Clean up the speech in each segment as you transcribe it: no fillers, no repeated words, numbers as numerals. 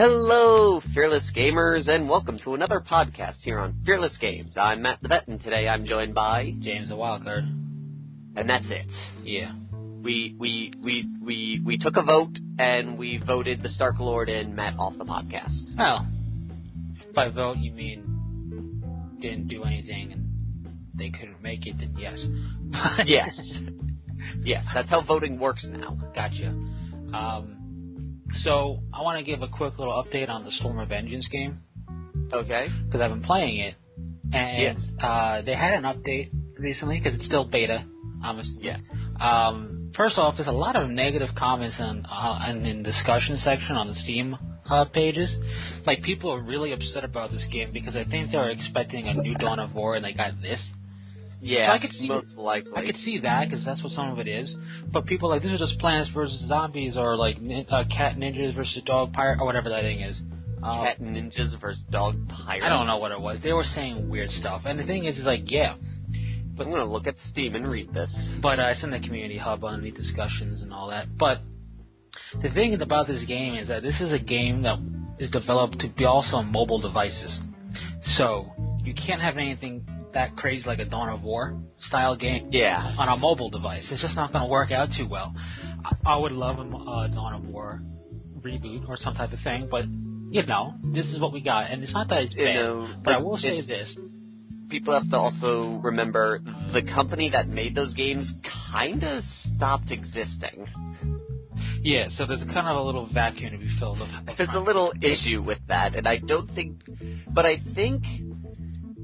Hello, Fearless Gamers, and welcome to another podcast here on Fearless Games. I'm Matt the Vet, and today I'm joined by James the Wildcard. And that's it. Yeah. We took a vote, and we voted the Stark Lord and Matt off the podcast. Well, by vote you mean didn't do anything and they couldn't make it, then yes. Yes. Yes, that's how voting works now. Gotcha. So, I want to give a quick little update on the Storm of Vengeance game. Okay. Because I've been playing it. And yes. They had an update recently, because it's still beta. Yes. First off, there's a lot of negative comments in the discussion section on the Steam pages. Like, people are really upset about this game because I think they were expecting a new Dawn of War and they got this. Yeah, so I could see, most likely. I could see that, because that's what some of it is. But people are like, this is just Plants vs. Zombies, or like Cat Ninjas versus Dog Pirate, or whatever that thing is. Cat Ninjas versus Dog Pirate? I don't know what it was. They were saying weird stuff. And the thing is like, yeah. But I'm going to look at Steam and read this. But it's in the community hub underneath discussions and all that. But the thing about this game is that this is a game that is developed to be also on mobile devices. So, you can't have anything that crazy like a Dawn of War style game on a mobile device. It's just not going to work out too well. I would love a Dawn of War reboot or some type of thing, but, you know, this is what we got. And it's not that it's bad, but I will say this. People have to also remember the company that made those games kind of stopped existing. Yeah, so there's kind of a little vacuum to be filled up. There's a little issue with that, and I think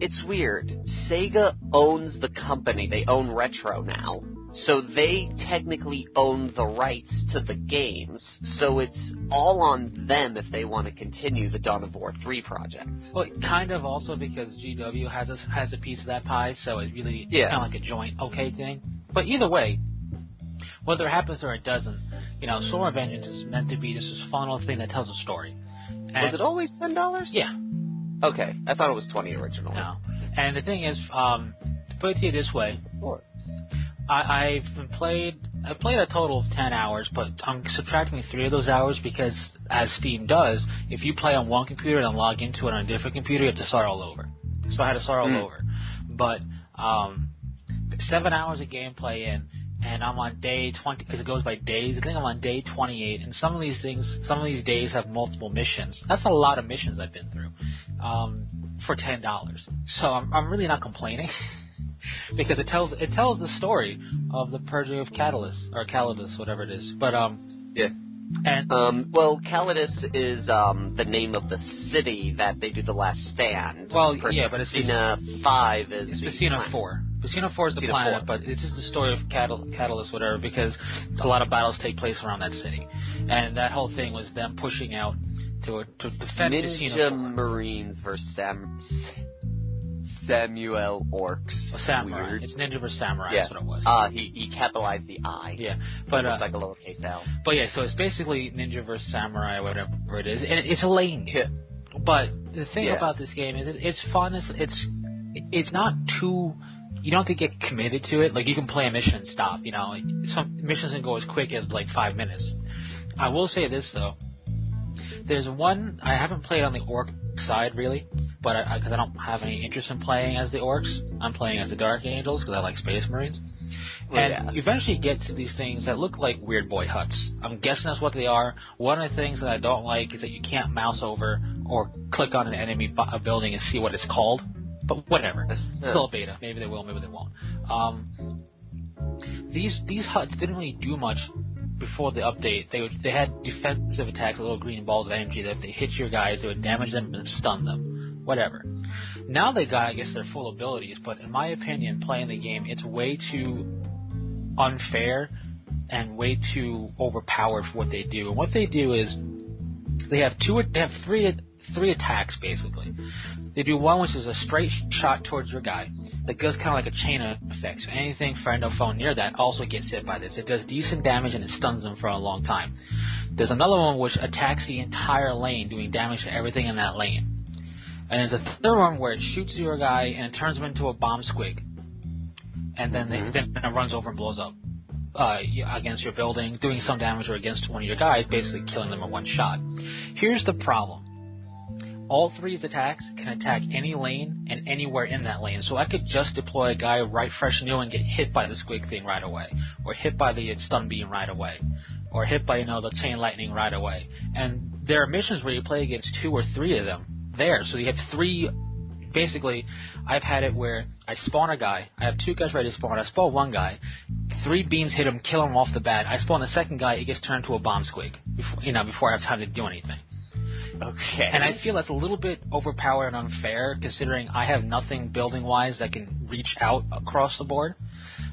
it's weird. Sega owns the company. They own Retro now. So they technically own the rights to the games. So it's all on them if they want to continue the Dawn of War 3 project. Well, kind of also because GW has a piece of that pie, so it's really kind of like a joint okay thing. But either way, whether it happens or it doesn't, you know, Storm of Vengeance is meant to be this fun little thing that tells a story. And was it always $10? Yeah. Okay, I thought it was $20 originally. No. And the thing is, to put it to you this way, I played a total of 10 hours, but I'm subtracting 3 of those hours because, as Steam does, if you play on one computer and log into it on a different computer, you have to start all over. So I had to start all over. But 7 hours of gameplay in, and I'm on day 20, because it goes by days. I think I'm on day 28, and some of these days have multiple missions. That's a lot of missions I've been through for $10. So I'm really not complaining. Because it tells the story of the purging of Calidus, whatever it is. But yeah. And well, Calidus is the name of the city that they do the Last Stand. Well, yeah, but it's Vecina 5 is it's Vecina 4. Vecina 4 is the planet, but it's just the story of Catalyst, whatever, because a lot of battles take place around that city, and that whole thing was them pushing out to defend Vecina 4. Ninja Marines versus Samuel Orcs. Samurai. Weird. It's Ninja vs. Samurai. Yeah. That's what it was. He capitalized the I. Yeah, but it's like a lowercase L. But yeah, so it's basically Ninja vs. Samurai, whatever it is, and it's a lane game. Yeah. But the thing about this game is it's fun. It's not too. You don't have to get committed to it. Like, you can play a mission and stop. You know, some missions can go as quick as like 5 minutes. I will say this though. There's one I haven't played on the orc side really, but because I don't have any interest in playing as the orcs, I'm playing as the Dark Angels because I like Space Marines. And you eventually get to these things that look like weird boy huts. I'm guessing that's what they are. One of the things that I don't like is that you can't mouse over or click on an enemy building and see what it's called. But whatever. Still a beta. Maybe they will, maybe they won't. These huts didn't really do much before the update. They had defensive attacks, little green balls of energy that if they hit your guys, they would damage them and stun them. Whatever. Now they got, I guess, their full abilities, but in my opinion, playing the game, it's way too unfair and way too overpowered for what they do. And what they do is they have three attacks basically. They do one which is a straight shot towards your guy that goes kind of like a chain effect. So anything friend or foe near that also gets hit by this. It does decent damage and it stuns them for a long time. There's another one which attacks the entire lane, doing damage to everything in that lane. And there's a third one where it shoots your guy and it turns him into a bomb squig. And then it runs over and blows up. against your building, doing some damage or against one of your guys, basically killing them in one shot. Here's the problem. All 3's attacks can attack any lane and anywhere in that lane. So I could just deploy a guy right fresh new and get hit by the squig thing right away. Or hit by the stun beam right away. Or hit by, the chain lightning right away. And there are missions where you play against 2 or 3 of them there. So you have 3... Basically, I've had it where I spawn a guy. I have 2 guys ready to spawn. I spawn one guy. 3 beams hit him, kill him off the bat. I spawn the second guy. It gets turned into a bomb squig before I have time to do anything. Okay. And I feel that's a little bit overpowered and unfair, considering I have nothing building-wise that can reach out across the board.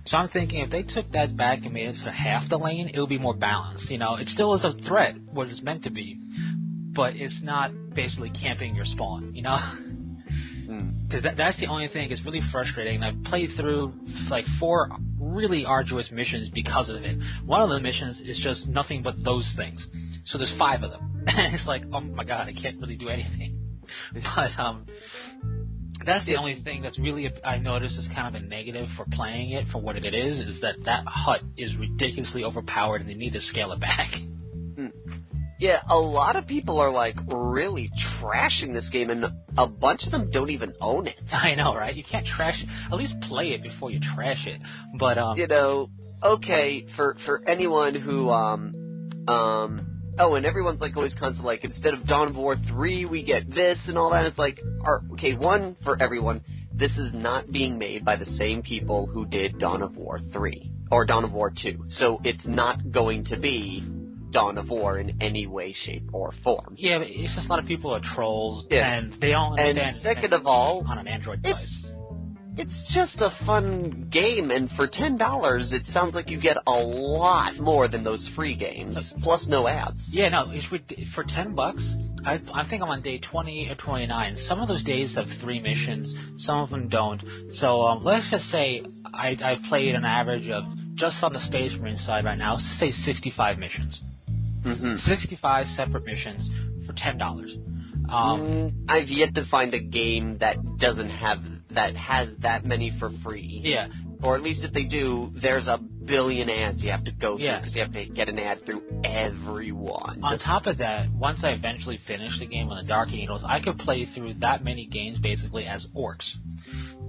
So I'm thinking if they took that back and made it to half the lane, it would be more balanced. It still is a threat, what it's meant to be, but it's not basically camping your spawn, Because that's the only thing. It's really frustrating. I've played through like 4 really arduous missions because of it. One of the missions is just nothing but those things. So there's 5 of them. And it's like, oh my god, I can't really do anything. But that's the only thing that's really, I noticed, is kind of a negative for playing it for what it is that hut is ridiculously overpowered and they need to scale it back. Yeah, a lot of people are, really trashing this game, and a bunch of them don't even own it. I know, right? You can't trash it. At least play it before you trash it. But, okay, for anyone who, and everyone's, always constantly, instead of Dawn of War 3, we get this and all that. It's one, for everyone, this is not being made by the same people who did Dawn of War 3, or Dawn of War 2. So it's not going to be Dawn of War in any way, shape, or form. Yeah, but it's just a lot of people are trolls, and they don't understand. And second of all, on an Android device. It's just a fun game, and for $10, it sounds like you get a lot more than those free games, plus no ads. Yeah, no, for $10, I think I'm on day 20 or 29. Some of those days have 3 missions, some of them don't. So let's just say I've played an average of, just on the Space Marine side right now, say 65 missions. 65 separate missions for $10. I've yet to find a game that has that many for free. Yeah. Or at least if they do, there's a billion ads you have to go through because you have to get an ad through every one. On top of that, once I eventually finish the game on the Dark Angels, I could play through that many games basically as orcs.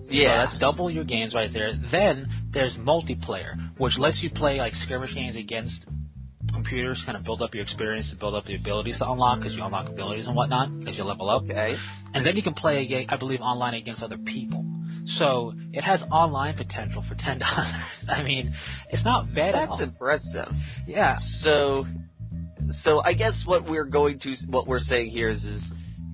Yeah. So that's double your games right there. Then there's multiplayer, which lets you play skirmish games against computers, kind of build up your experience and build up the abilities to unlock, because you unlock abilities and whatnot as you level up. Okay. And then you can play, I believe, online against other people. So it has online potential for $10. I mean, it's not bad at all. That's impressive. Yeah. So I guess what we're saying here is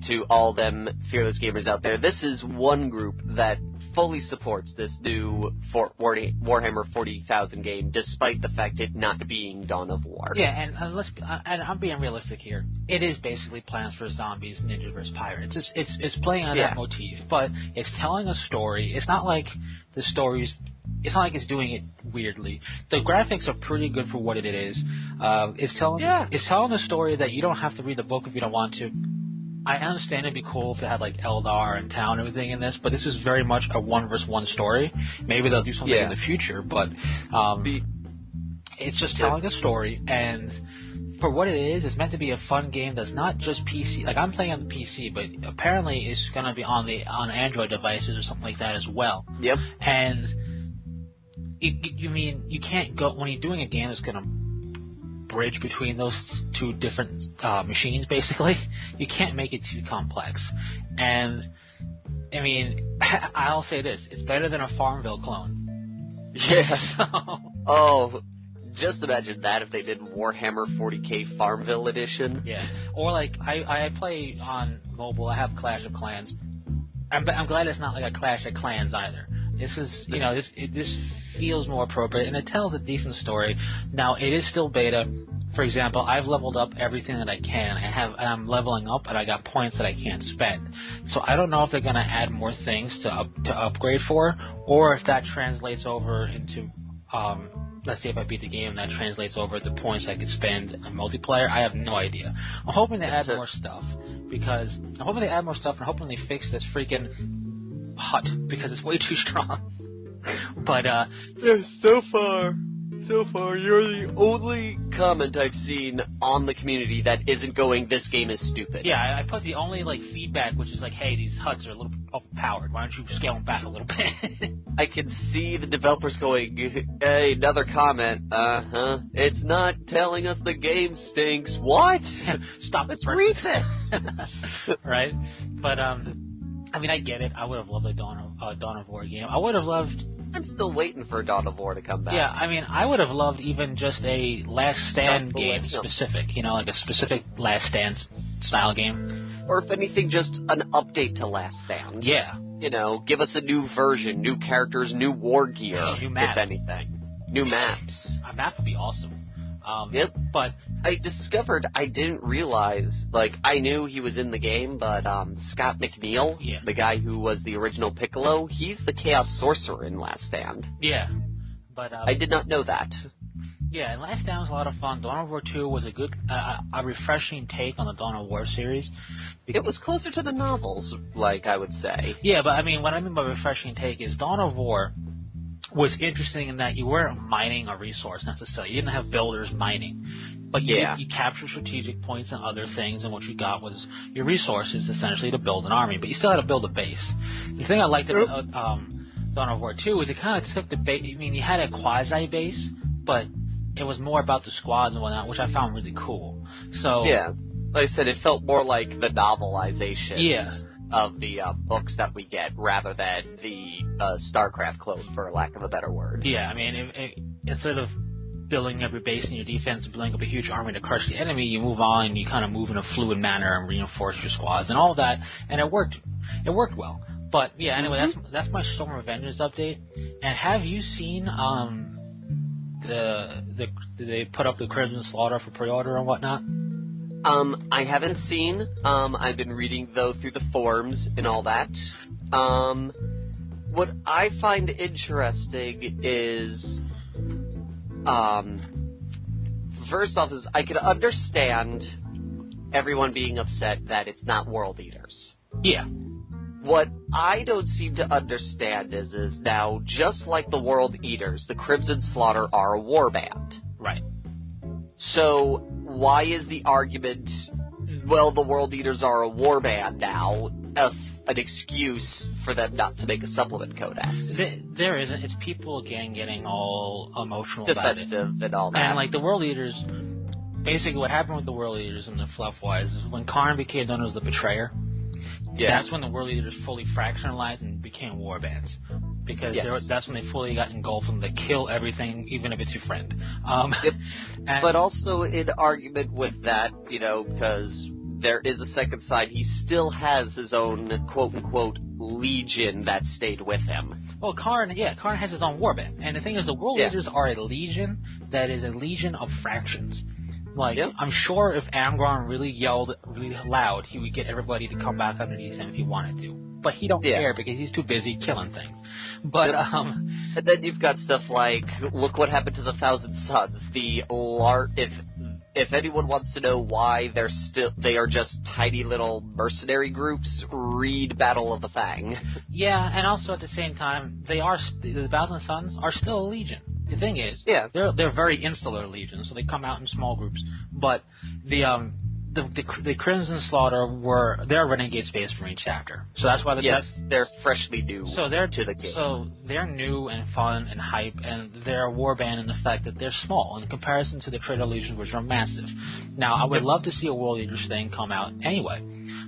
to all them fearless gamers out there, this is one group that fully supports this new Warhammer 40,000 game, despite the fact it not being Dawn of War. Yeah, and I'm being realistic here. It is basically Plants vs. Zombies, Ninja vs. Pirates. It's playing on that motif, but it's telling a story. It's not like the stories. It's not like it's doing it weirdly. The graphics are pretty good for what it is. It's telling a story that you don't have to read the book if you don't want to. I understand it'd be cool if it had Eldar and town and everything in this, but this is very much a 1-versus-1 story. Maybe they'll do something in the future, but it's just telling a story, and for what it is, it's meant to be a fun game that's not just PC. I'm playing on the PC, but apparently it's going to be on Android devices or something like that as well. Yep. And you can't go when you're doing a game that's going to bridge between those 2 different machines, basically. You can't make it too complex. And, I'll say this, it's better than a Farmville clone. Yeah. Just imagine that if they did Warhammer 40k Farmville Edition. Yeah. Or, I play on mobile, I have Clash of Clans. I'm glad it's not like a Clash of Clans either. This is, this feels more appropriate, and it tells a decent story. Now, it is still beta. For example, I've leveled up everything that I can. I'm leveling up, and I got points that I can't spend. So I don't know if they're going to add more things to upgrade for, or if that translates over into, let's say if I beat the game, that translates over the points I could spend on multiplayer. I have no idea. I'm hoping they add more stuff, and hoping they fix this freaking hut, because it's way too strong. But so far So far, you're the only comment I've seen on the community that isn't going, this game is stupid. Yeah, I put the only, like, feedback, which is like, hey, these HUDs are a little overpowered. Why don't you scale them back a little bit? I can see the developers going, hey, another comment, it's not telling us the game stinks. What? Stop it. Let's read this. Right? But, I mean, I get it. I would have loved a Dawn of War game. I would have loved... I'm still waiting for Dawn of War to come back. Yeah, I mean, I would have loved even just a Last Stand game specific, you know, like a specific Last Stand style game. Or if anything, just an update to Last Stand. Yeah. You know, give us a new version, new characters, new war gear, new map. if anything. New maps. A map would be awesome. Yep. But I discovered, I didn't realize, like, I knew he was in the game, but Scott McNeil, the guy who was the original Piccolo, he's the Chaos Sorcerer in Last Stand. Yeah. But I did not know that. Yeah, and Last Stand was a lot of fun. Dawn of War 2 was a good, a refreshing take on the Dawn of War series. It was closer to the novels, like, I would say. Yeah, but I mean, what I mean by refreshing take is Dawn of War was interesting in that you weren't mining a resource necessarily. You didn't have builders mining. But you captured strategic points and other things, and what you got was your resources, essentially, to build an army. But you still had to build a base. The thing I liked about Dawn of War 2 is it kind of took the base. I mean, you had a quasi-base, but it was more about the squads and whatnot, which I found really cool. So yeah, like I said, it felt more like the novelization. Yeah. Of the books that we get, rather than the StarCraft clone, for lack of a better word. Yeah, I mean, instead of building up your base and your defense and building up a huge army to crush the enemy, you move on and you kind of move in a fluid manner and reinforce your squads and all that, and it worked. It worked well. But yeah, anyway, that's my Storm of Vengeance update. And have you seen they put up the Crimson Slaughter for pre-order and whatnot? I haven't seen. I've been reading, though, through the forums and all that. What I find interesting is, first off, is I can understand everyone being upset that it's not World Eaters. Yeah. What I don't seem to understand is now, just like the World Eaters, the Crimson Slaughter are a warband. Right. So, why is the argument, well, the World Eaters are a warband now, an excuse for them not to make a supplement codex? There isn't. It's people, again, getting all emotional about it. Defensive and all that. And, like, the World Eaters, basically what happened with the World Eaters and the fluff-wise is when Karn became known as the Betrayer, that's when the World Eaters fully fractionalized and became warbands. Because that's when they fully got engulfed and they kill everything, even if it's your friend. But also in argument with that, you know, because there is a second side, he still has his own quote-unquote legion that stayed with him. Well, Karn has his own warband. And the thing is, the World Eaters are a legion that is a legion of fractions. Like, I'm sure if Amgron really yelled really loud, he would get everybody to come back underneath him if he wanted to. But he don't care because he's too busy killing things. But, and then you've got stuff like, look what happened to the Thousand Sons. If anyone wants to know why they are just tiny little mercenary groups, read Battle of the Fang. Yeah, and also at the same time, the Thousand Sons are still a legion. The thing is, they're very insular legions, so they come out in small groups. But the Crimson Slaughter they're Renegade Space Marine chapter, so that's why they're freshly new. So they're to the game. So they're new and fun and hype, and they're a warband in the fact that they're small in comparison to the Traitor Legions, which are massive. Now, I would love to see a World Eaters thing come out anyway.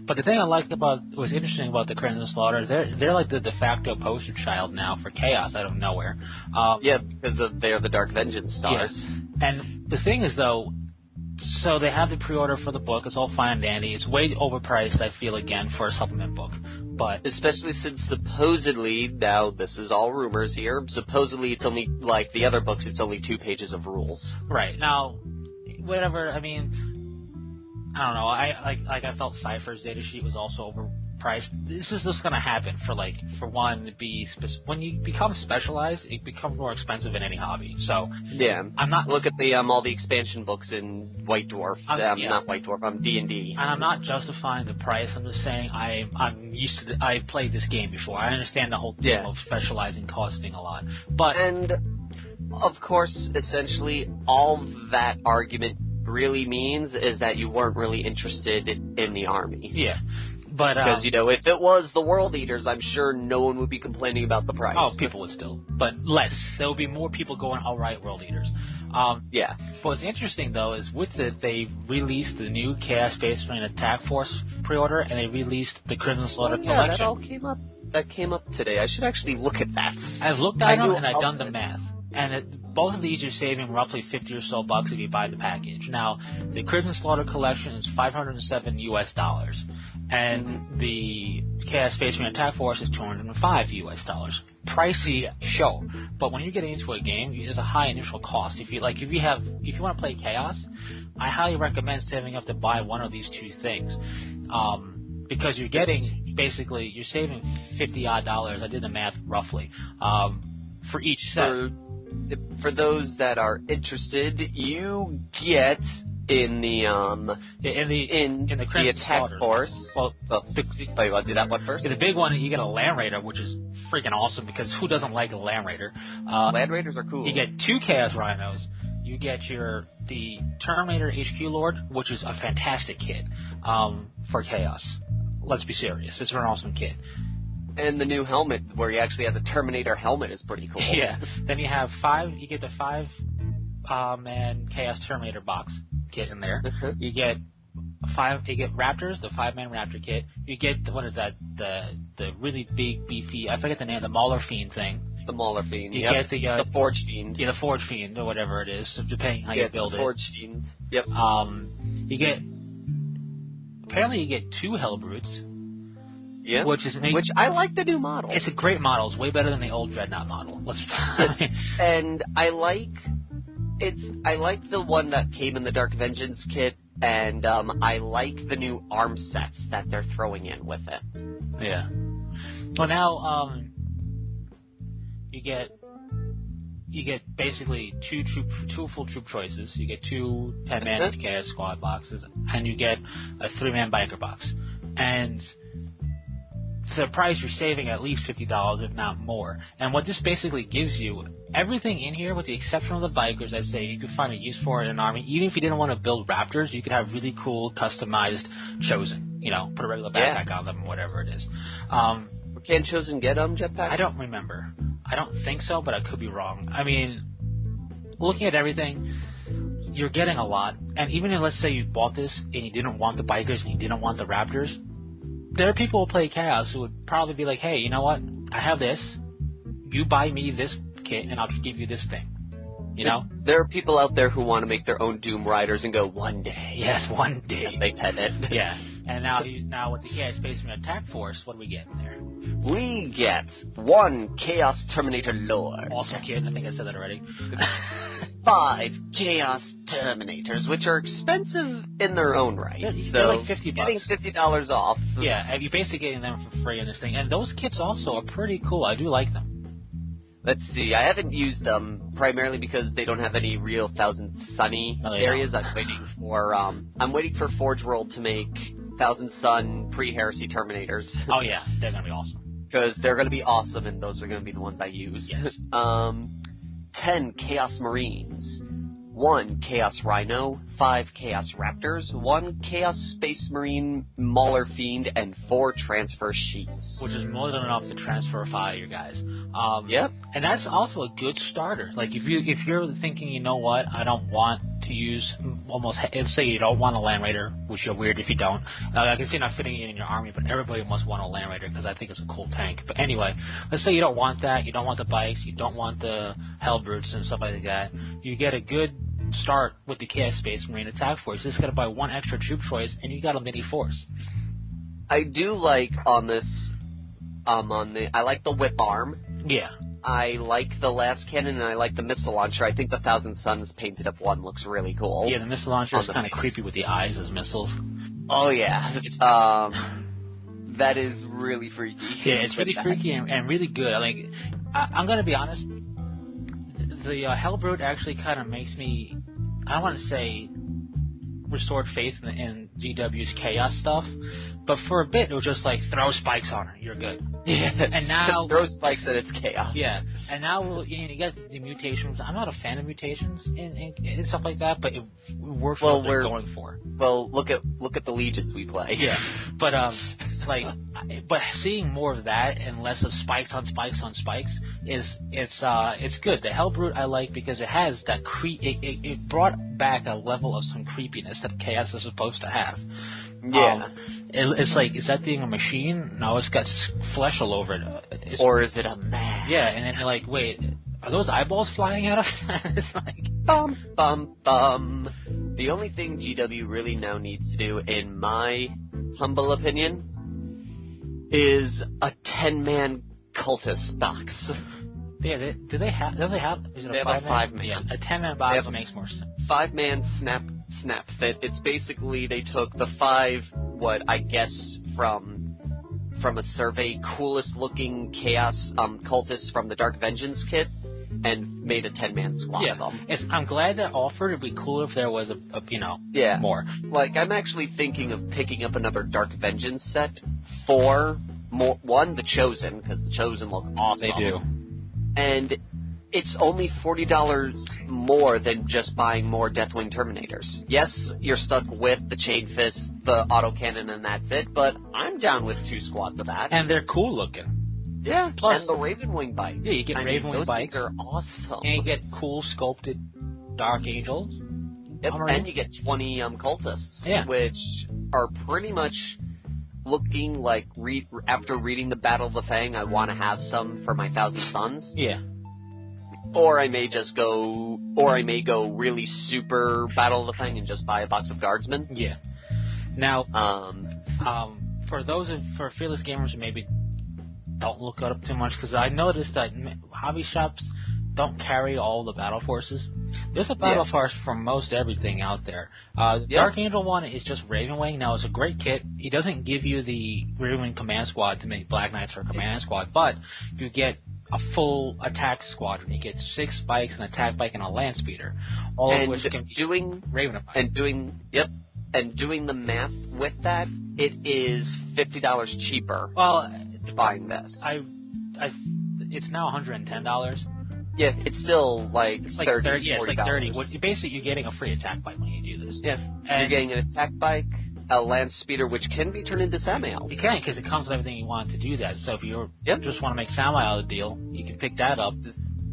But the thing I liked what's interesting about the Crimson Slaughter is they're like the de facto poster child now for chaos out of nowhere. Because they're the Dark Vengeance stars. Yes. And the thing is, though, so they have the pre-order for the book. It's all fine and dandy. It's way overpriced, I feel, again, for a supplement book. But especially since supposedly, now this is all rumors here, supposedly it's only, like the other books, it's only 2 pages of rules. Right. Now, whatever, I mean, I don't know. I felt Cypher's data sheet was also overpriced. This is just going to happen for one, when you become specialized, it becomes more expensive in any hobby. So I'm not look at all the expansion books in White Dwarf. Not White Dwarf. D&D. And I'm not justifying the price. I'm just saying I'm used to. I played this game before. I understand the whole thing of specializing costing a lot. But of course, essentially, all that argument really means is that you weren't really interested in the army. Yeah. But, because, if it was the World Eaters, I'm sure no one would be complaining about the price. Oh, people would still. But less. There would be more people going, all right, World Eaters. Yeah. What's interesting, though, is with it, they released the new Chaos Space Marine Attack Force pre-order, and they released the Crimson Slaughter collection. That all came up. That came up today. I should actually look at that. I've looked at them, and I've done the math. And both of these you're saving roughly $50 or so if you buy the package. Now, the Crimson Slaughter collection is $507 US. And the Chaos Space Marine Attack Force is $205 US. Pricey, sure, but when you're getting into a game, there's a high initial cost. If you want to play Chaos, I highly recommend saving up to buy one of these two things, because you're getting you're saving $50 odd. I did the math roughly for each set. For those that are interested, you get. In the attack force. Well, you want to do that one first? The big one, you get a Land Raider, which is freaking awesome because who doesn't like a Land Raider? Land Raiders are cool. You get 2 Chaos Rhinos. You get the Terminator HQ Lord, which is a fantastic kit for Chaos. Let's be serious. It's an awesome kit. And the new helmet, where he actually has a Terminator helmet, is pretty cool. Yeah. Then you have 5. You get the 5-man Chaos Terminator box kit in there. You get 5. You get Raptors, the 5-man Raptor kit. You get the really big beefy. I forget the name. The Mauler Fiend thing. The Mauler Fiend. You get the Forge Fiend. Yeah, the Forge Fiend or whatever it is, depending how you build it. Forge Fiend. Yep. Apparently you get 2 Helbrutes. Yeah. Which I like the new model. It's a great model. It's way better than the old Dreadnought model. And I like the one that came in the Dark Vengeance kit, and I like the new arm sets that they're throwing in with it. Yeah. Well, now you get basically two full troop choices. You get 2 10-man Chaos Squad boxes, and you get a 3-man biker box. And for the price, you're saving at least $50, if not more. And what this basically gives you, everything in here, with the exception of the bikers, I'd say you could find a use for it in an army. Even if you didn't want to build Raptors, you could have really cool, customized Chosen. Put a regular backpack on them, or whatever it is. Can Chosen get jetpacks? I don't remember. I don't think so, but I could be wrong. I mean, looking at everything, you're getting a lot. And even if, let's say, you bought this and you didn't want the bikers and you didn't want the Raptors, there are people who play Chaos who would probably be like, hey, you know what? I have this. You buy me this kit, and I'll just give you this thing. There are people out there who want to make their own Doom Riders and go, one day. Yes, one day. They pet it. Yeah. And now with the Chaos Space Marine Attack Force, what do we get in there? We get 1 Chaos Terminator Lord. Awesome kit. I think I said that already. 5 Chaos Terminators, which are expensive in their own right. Yeah, they're like $50. Getting $50 off. Yeah, and you're basically getting them for free in this thing. And those kits also are pretty cool. I do like them. Let's see. I haven't used them primarily because they don't have any real Thousand Sunny areas. I'm waiting for Forge World to make Thousand Sun pre-Heresy Terminators. Oh yeah, they're gonna be awesome. Because they're gonna be awesome, and those are gonna be the ones I use. Yes. 10 Chaos Marines, 1 Chaos Rhino, 5 Chaos Raptors, 1 Chaos Space Marine Mauler Fiend, and 4 Transfer Sheets. Which is more than enough to transfer 5 of your guys. Yep. And that's also a good starter. Like, if you're thinking, you know what, I don't want to use let's say you don't want a Land Raider, which you're weird if you don't. I can see not fitting it in your army, but everybody must want a Land Raider because I think it's a cool tank. But anyway, let's say you don't want that, you don't want the bikes, you don't want the Helbrutes and stuff like that. You get a good start with the Chaos Space Marine Attack Force. You just got to buy 1 extra troop choice, and you got a mini force. I do like on this, I like the whip arm. Yeah. I like the last cannon, and I like the missile launcher. I think the Thousand Suns painted up one looks really cool. Yeah, the missile launcher is kind of creepy with the eyes as missiles. Oh, yeah. That is really freaky. Yeah, it's really freaky and really good. I'm going to be honest, the Helbrute actually kind of makes me, I don't want to say restored faith in GW's chaos stuff, but for a bit it was just like throw spikes on her, you're good. Yeah, and now throw spikes and it's chaos. Yeah, and now you get the mutations. I'm not a fan of mutations and stuff like that, but it works for what they're going for. Well, look at the legions we play. Yeah, but but seeing more of that and less of spikes on spikes on spikes it's good. The Helbrute I like because it has that it brought back a level of some creepiness that chaos is supposed to have. Yeah. It's like, is that thing a machine? No, it's got flesh all over it. Or is it a man? Yeah, and then you're like, wait, are those eyeballs flying at us? It's like, bum, bum, bum. The only thing GW really now needs to do, in my humble opinion, is a 10-man cultist box. Yeah, do they have, is it they a 5-man? Yeah, a 10-man box makes more sense. 5-man snap fit. It's basically they took the 5, what I guess from a survey, coolest looking chaos cultists from the Dark Vengeance kit, and made a 10-man squad of them. I'm glad that offered. It'd be cool if there was more. Like, I'm actually thinking of picking up another Dark Vengeance set for the Chosen, because the Chosen look awesome. They do. And it's only $40 more than just buying more Deathwing Terminators. Yes, you're stuck with the Chain Fist, the autocannon, and that's it, but I'm down with 2 squads of that. And they're cool looking. Yeah, plus and the Ravenwing bikes. Yeah, you get Ravenwing bikes. Those things are awesome. And you get cool sculpted Dark Angels. Yep, and you get 20 cultists, which are pretty much looking like, after reading the Battle of the Fang, I want to have some for my 1,000 Suns. Yeah. Or I may go really super Battle of the Fang and just buy a box of Guardsmen. Yeah. Now, for fearless gamers who maybe don't look it up too much, because I noticed that hobby shops don't carry all the battle forces. There's a battle force for most everything out there. Dark Angel one is just Ravenwing. Now, it's a great kit. He doesn't give you the Ravenwing command squad to make Black Knights or command squad, but you get a full attack squadron. You get 6 spikes, an attack bike, and a land speeder. All of which can be Ravenify. And doing the math with that, it is $50 cheaper. Well, buying this. It's now $110. Yeah, it's still like it's like 30. Yeah, it's like 30. Basically, you're getting a free attack bike when you do this. Yeah, and you're getting an attack bike, a land speeder, which can be turned into Samael. You can, because it comes with everything you want to do that. So if you just want to make Samael the deal, you can pick that up.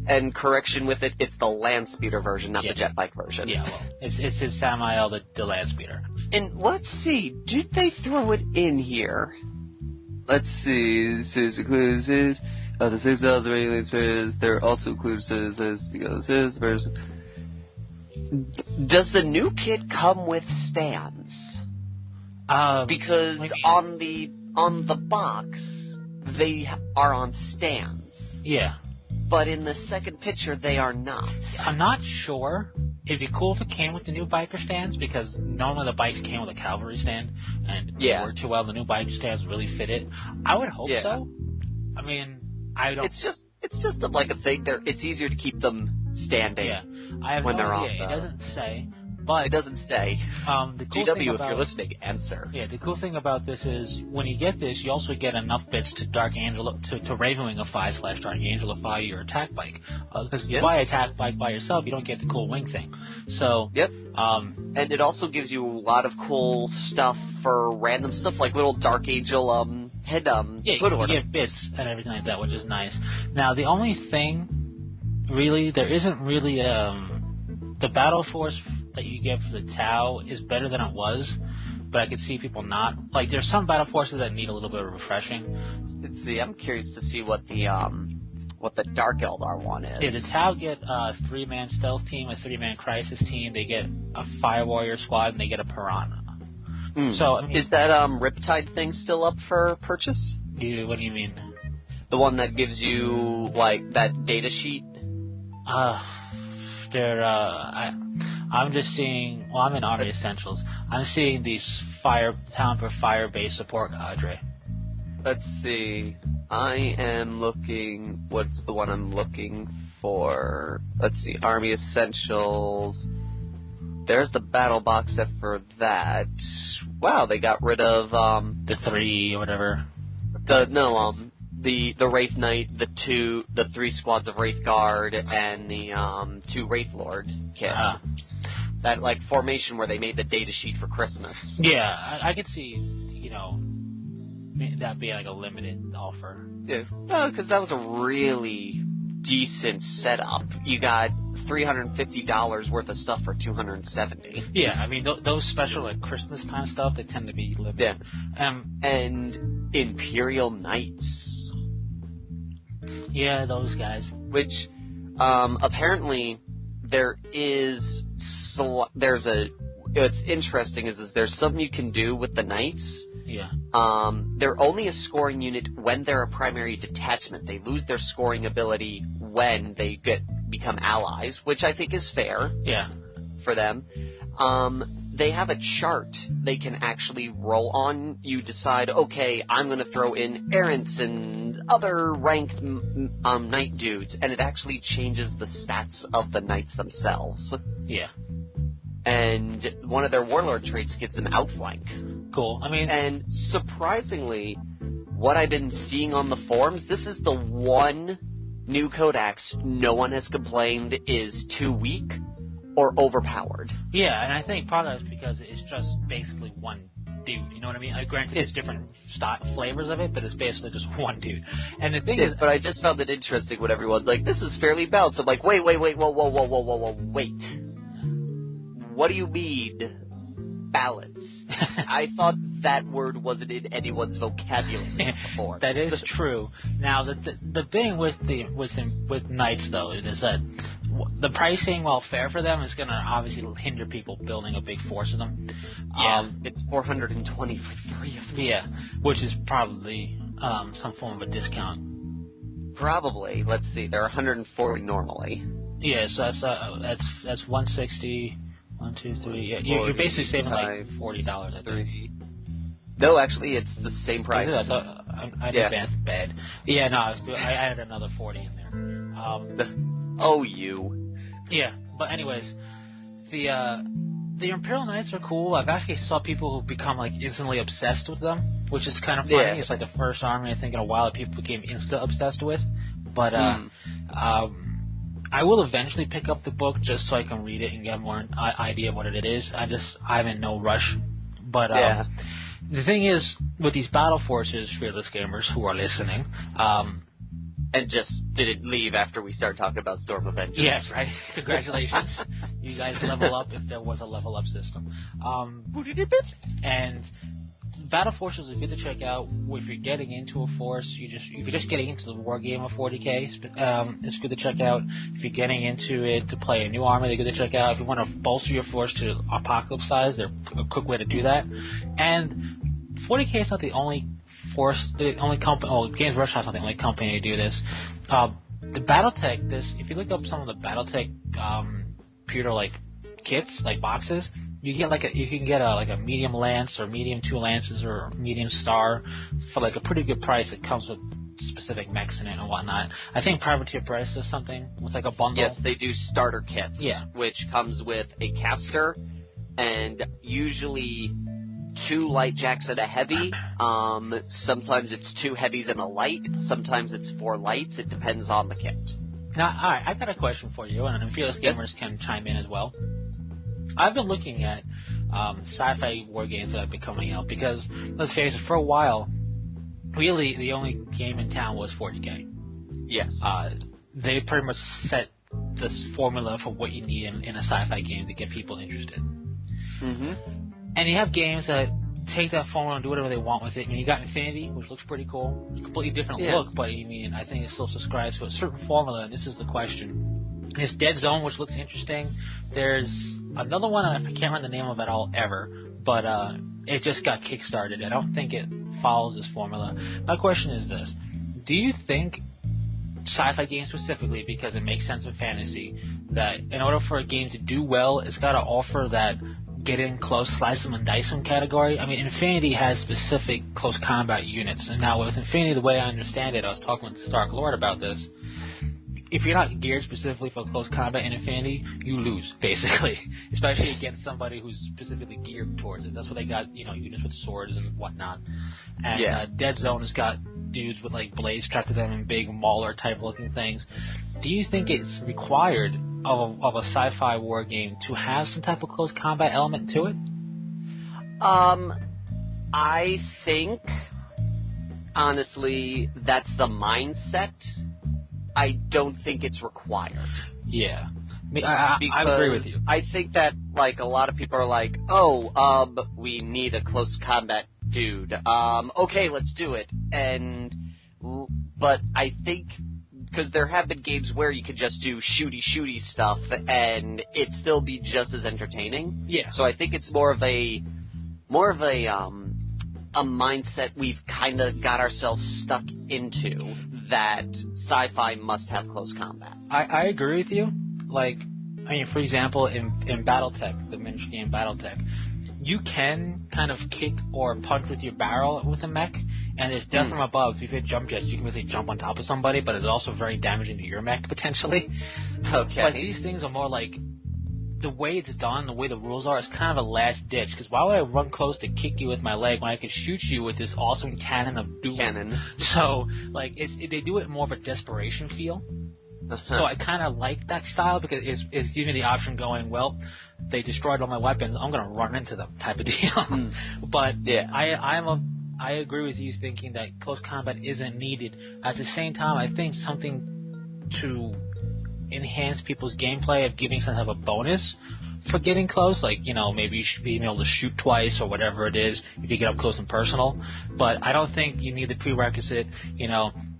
And correction with it, it's the land speeder version, not the jet bike version. Yeah, well, it's his Samael, the land speeder. And let's see, did they throw it in here? Let's see, this includes the 6,000 regular speeders, they're also included this because this version. Does the new kit come with stands? Because on the box, they are on stands. Yeah. But in the second picture, they are not. I'm not sure. It'd be cool if it came with the new biker stands, because normally the bikes came with a cavalry stand, and if it worked too well, the new biker stands really fit it. I would hope so. I mean, I don't... It's just like a thing. It's easier to keep them standing. Yeah. I have when no they're idea. on. It doesn't say. But it doesn't say. The cool GW, thing about, if you're listening, answer. Yeah, the cool thing about this is when you get this, you also get enough bits to Dark Angel to Ravenwingify / Dark Angelify your attack bike. Because if you buy attack bike by yourself, you don't get the cool wing thing. So and it also gives you a lot of cool stuff for random stuff, like little Dark Angel head you get bits and everything like that, which is nice. Now the only thing really there isn't really the battle force that you get for the Tau is better than it was, but I could see people not. Like, there's some battle forces that need a little bit of refreshing. Let's see, I'm curious to see what the Dark Eldar one is. Yeah, the Tau get a 3-man stealth team, a 3-man crisis team, they get a Fire Warrior squad, and they get a Piranha. So, I mean, is that Riptide thing still up for purchase? What do you mean? The one that gives you, like, that data sheet? I'm just seeing... Well, I'm in Army Essentials. I'm seeing these Town for Fire-based support cadre. Let's see. I am looking... What's the one I'm looking for? Let's see. Army Essentials. there's the battle box set for that. Wow, they got rid of the 3 or whatever. The Wraith Knight, the 3 squads of Wraith Guard, and the 2 Wraith Lord kit. That like formation where they made the data sheet for Christmas. Yeah, I could see, that being like a limited offer. Yeah, no, because that was a really decent setup. You got $350 worth of stuff for $270. Yeah, I mean those special like Christmas kind of stuff, they tend to be limited. Yeah. And Imperial Knights. Yeah, those guys. Which apparently what's interesting is there's something you can do with the Knights. Yeah. They're only a scoring unit when they're a primary detachment. They lose their scoring ability when they become allies, which I think is fair. Yeah. For them. They have a chart they can actually roll on. You decide, okay, I'm going to throw in errants and other ranked knight dudes, and it actually changes the stats of the knights themselves. Yeah. And one of their warlord traits gives them outflank. Cool. I mean, and surprisingly, what I've been seeing on the forums, this is the one new codex no one has complained is too weak or overpowered. Yeah, and I think part of that is because it's just basically one dude. You know what I mean? Granted, there's different flavors of it, but it's basically just one dude. And the thing is, but I just found it interesting when everyone's like, "This is fairly balanced." I'm like, "Wait, wait. What do you mean, balance?" I thought that word wasn't in anyone's vocabulary before. That is true. Now, the thing with knights though is that the pricing, while fair for them, is going to obviously hinder people building a big force of them. Yeah, it's $420 for 3 of them. Yeah, which is probably some form of a discount. Probably. Let's see, they're $140 normally. Yeah, so that's $160. 1, 2, 3. Yeah, you're basically saving like $40. I think. No, actually, it's the same price. I thought I did bad. Yeah, no, I added another 40 in there. Oh, you. Yeah, but anyways, the Imperial Knights are cool. I've actually saw people who become like instantly obsessed with them, which is kind of funny. Yeah. It's like the first army I think in a while that people became insta obsessed with. But I will eventually pick up the book just so I can read it and get more idea of what it is. I'm in no rush. But the thing is, with these battle forces, fearless gamers who are listening, and just didn't leave after we started talking about Storm of Vengeance. Yes, right. Congratulations. You guys level up if there was a level up system. And battle forces are good to check out. If you're getting into a force, if you're just getting into the war game of 40k, it's good to check out. If you're getting into it to play a new army, they're good to check out. If you want to bolster your force to apocalypse size, they're a quick way to do that. And 40k is not the only force, the only company. Oh, Games Workshop's not the only company to do this. The BattleTech, if you look up some of the BattleTech computer like kits, like boxes, you can get a medium lance or medium 2 lances or medium star for like a pretty good price. It comes with specific mechs in it and whatnot. I think Privateer Press does something with like a bundle. Yes, they do starter kits. Yeah, which comes with a caster and usually 2 light jacks and a heavy. Sometimes it's 2 heavies and a light. Sometimes it's 4 lights. It depends on the kit. Now, all right, I got a question for you, and fearless gamers can chime in as well. I've been looking at sci-fi war games that have been coming out because, let's face it, for a while, really the only game in town was 40k. Yes. They pretty much set this formula for what you need in a sci-fi game to get people interested. Mm-hmm. And you have games that take that formula and do whatever they want with it. I mean, you got Infinity, which looks pretty cool. It's a completely different look, but I mean, I think it still subscribes to a certain formula, and this is the question. There's Dead Zone, which looks interesting. There's another one, I can't remember the name of it all ever, but it just got kickstarted. I don't think it follows this formula. My question is this. Do you think sci-fi games specifically, because it makes sense in fantasy, that in order for a game to do well, it's got to offer that get in close, slice them and dice them category? I mean, Infinity has specific close combat units, and now with Infinity, the way I understand it, I was talking with Stark Lord about this, if you're not geared specifically for close combat in Infinity, you lose, basically. Especially against somebody who's specifically geared towards it. That's what they got, units with swords and whatnot. And Dead Zone has got dudes with, like, blades strapped to them and big mauler-type looking things. Do you think it's required of a sci-fi war game to have some type of close combat element to it? I think, honestly, that's the mindset. I don't think it's required. Yeah. I agree with you. I think that, like, a lot of people are like, we need a close combat dude. Okay, let's do it. But I think, because there have been games where you could just do shooty stuff and it still be just as entertaining. Yeah. So I think it's more of a mindset we've kind of got ourselves stuck into, that sci-fi must have close combat. I agree with you. Like, for example, in BattleTech, the miniature game BattleTech, you can kind of kick or punch with your barrel with a mech, and there's death from above. So if you hit jump jets, you can really jump on top of somebody, but it's also very damaging to your mech, potentially. Okay. But these things are more like, the way it's done, the way the rules are, it's kind of a last ditch. Because why would I run close to kick you with my leg when I could shoot you with this awesome cannon of doom? So, like, they do it more of a desperation feel. So I kind of like that style because it's giving me the option going, well, they destroyed all my weapons, I'm going to run into them type of deal. But yeah, I agree with you thinking that close combat isn't needed. At the same time, I think something to enhance people's gameplay of giving some type of bonus for getting close, like, maybe you should be able to shoot twice or whatever it is if you get up close and personal. But I don't think you need the prerequisite,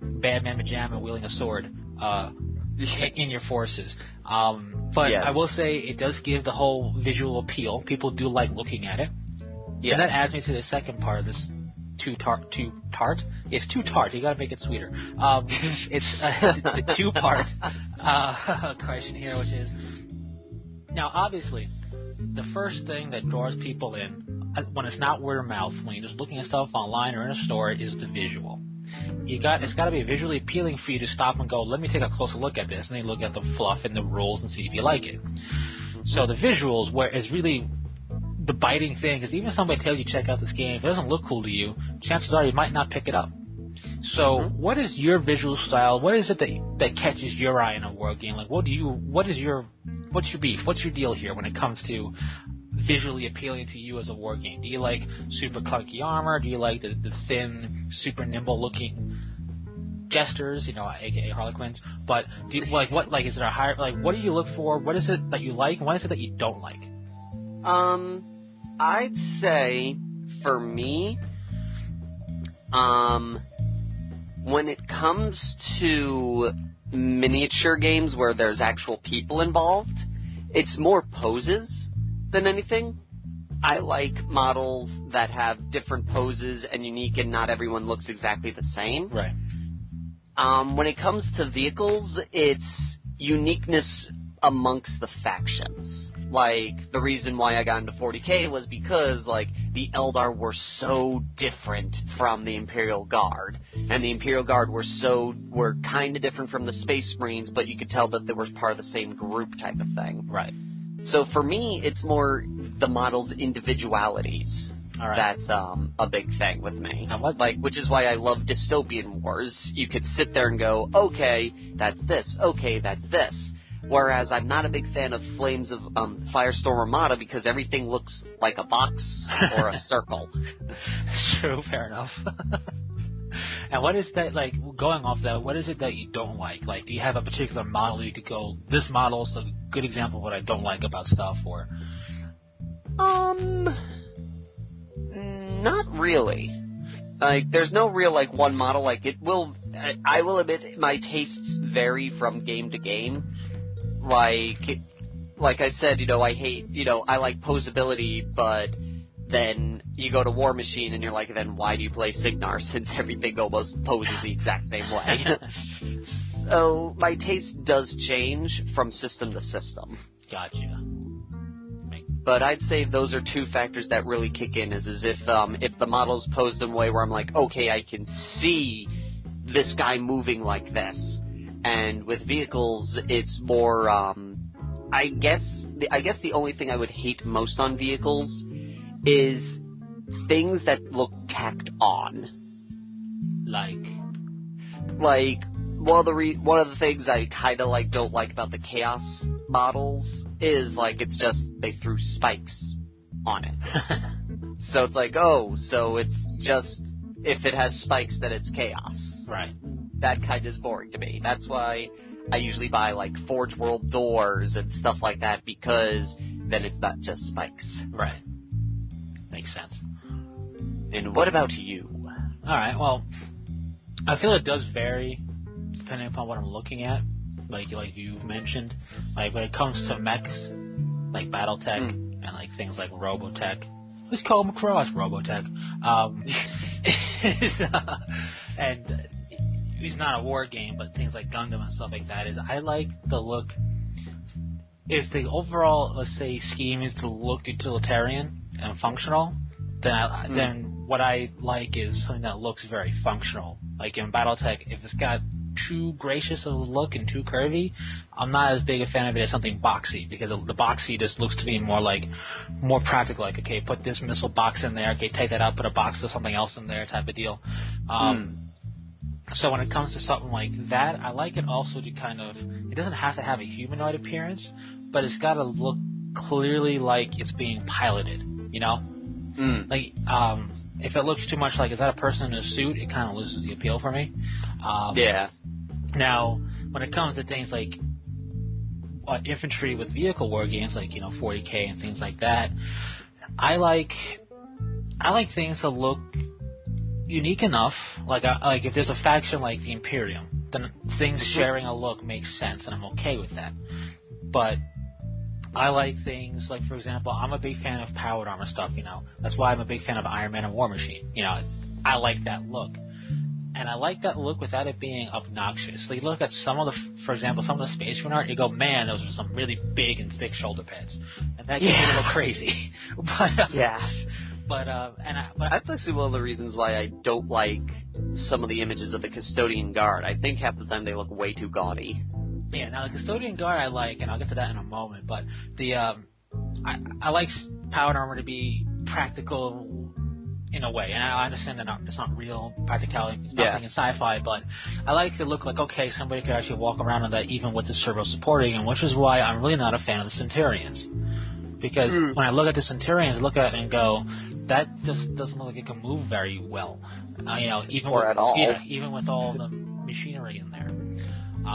Batman pajama wielding a sword in your forces. But yes. I will say it does give the whole visual appeal. People do like looking at it. Yes. And that adds me to the second part of this two-tart? It's two-tart. You gotta make it sweeter. It's the two-part question here, which is, now obviously, the first thing that draws people in, when it's not word of mouth, when you're just looking at stuff online or in a store, is the visual. It's got to be visually appealing for you to stop and go, let me take a closer look at this, and then look at the fluff and the rules and see if you like it. So the visuals, where is really the biting thing, because even if somebody tells you check out this game, if it doesn't look cool to you, chances are you might not pick it up. So what is your visual style? What is it that catches your eye in a war game? Like, what's your beef? What's your deal here when it comes to visually appealing to you as a war game? Do you like super clunky armor? Do you like the thin, super nimble looking jesters, aka Harlequins? But do you, is it a higher, what do you look for? What is it that you like, and what is it that you don't like? I'd say, for me, when it comes to miniature games where there's actual people involved, it's more poses than anything. I like models that have different poses and unique, and not everyone looks exactly the same. Right. When it comes to vehicles, it's uniqueness amongst the factions. Like, the reason why I got into 40K was because, the Eldar were so different from the Imperial Guard. And the Imperial Guard were kind of different from the Space Marines, but you could tell that they were part of the same group type of thing. Right. So for me, it's more the model's individualities. All right. That's a big thing with me. Which is why I love dystopian wars. You could sit there and go, okay, that's this. Okay, that's this. Whereas I'm not a big fan of Flames of Firestorm Armada because everything looks like a box or a circle. True, fair enough. And what is that, going off that, what is it that you don't like? Like, do you have a particular model you could go, this model is a good example of what I don't like about stuff, or? Not really. There's no real, one model. I will admit my tastes vary from game to game. Like I said, I hate, I like posability, but then you go to War Machine and you're like, then why do you play Signar since everything almost poses the exact same way? So my taste does change from system to system. Gotcha. But I'd say those are two factors that really kick in, is if the model's posed in a way where I'm like, okay, I can see this guy moving like this. And with vehicles, it's more, I guess the only thing I would hate most on vehicles is things that look tacked on. Like, one of the things I kind of don't like about the Chaos models is it's just they threw spikes on it. So it's so it's just if it has spikes then it's Chaos. right. That kind of is boring to me. That's why I usually buy Forge World doors and stuff like that, because then it's not just spikes. Right. Makes sense. And what about you? Alright, well, I feel it does vary depending upon what I'm looking at. Like you've mentioned. When it comes to mechs, like Battletech, and things like Robotech. Let's call them across Robotech. And it's not a war game, but things like Gundam and stuff like that, is I like the look. If the overall, let's say, scheme is to look utilitarian and functional, then what I like is something that looks very functional. Like in Battletech, if it's got too gracious of a look and too curvy, I'm not as big a fan of it as something boxy, because the boxy just looks to me more practical. Okay, put this missile box in there. Okay, take that out, put a box of something else in there, type of deal. So when it comes to something like that, I like it also to it doesn't have to have a humanoid appearance, but it's got to look clearly like it's being piloted, you know? If it looks too much is that a person in a suit, it kind of loses the appeal for me. Yeah. Now, when it comes to things like infantry with vehicle war games, 40K and things like that, I like things to look unique enough. If there's a faction like the Imperium, then things sharing a look makes sense, and I'm okay with that. But I like things for example, I'm a big fan of powered armor stuff, That's why I'm a big fan of Iron Man and War Machine. I like that look. And I like that look without it being obnoxious. So you look at for example, some of the Space Marine art, you go, man, those are some really big and thick shoulder pads. And that gets me a little crazy. But, that's actually one of the reasons why I don't like some of the images of the Custodian Guard. I think half the time they look way too gaudy. Yeah, now the Custodian Guard I like, and I'll get to that in a moment, but I like powered armor to be practical in a way, and I understand that it's not real practicality, it's nothing in sci-fi, but I like to look okay, somebody could actually walk around on that even with the servo supporting, and which is why I'm really not a fan of the Centurions. Because when I look at the Centurions, I look at it and go, that just doesn't look like it can move very well. Even with all the machinery in there.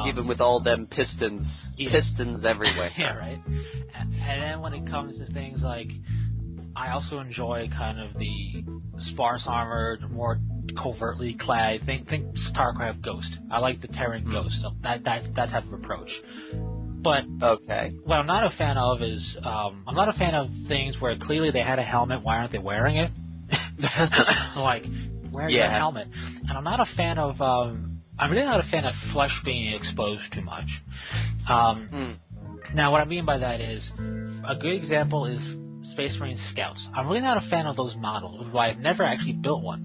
Even with all them pistons. Yeah. Pistons everywhere. Yeah, right. And then when it comes to things I also enjoy kind of the sparse armored, more covertly clad. Think StarCraft Ghost. I like the Terran Ghost. So that type of approach. But what I'm not a fan of is I'm not a fan of things where clearly they had a helmet. Why aren't they wearing it? Wear your helmet. And I'm not a fan of. I'm really not a fan of flesh being exposed too much. Now, what I mean by that is a good example is Space Marine Scouts. I'm really not a fan of those models, which is why I've never actually built one.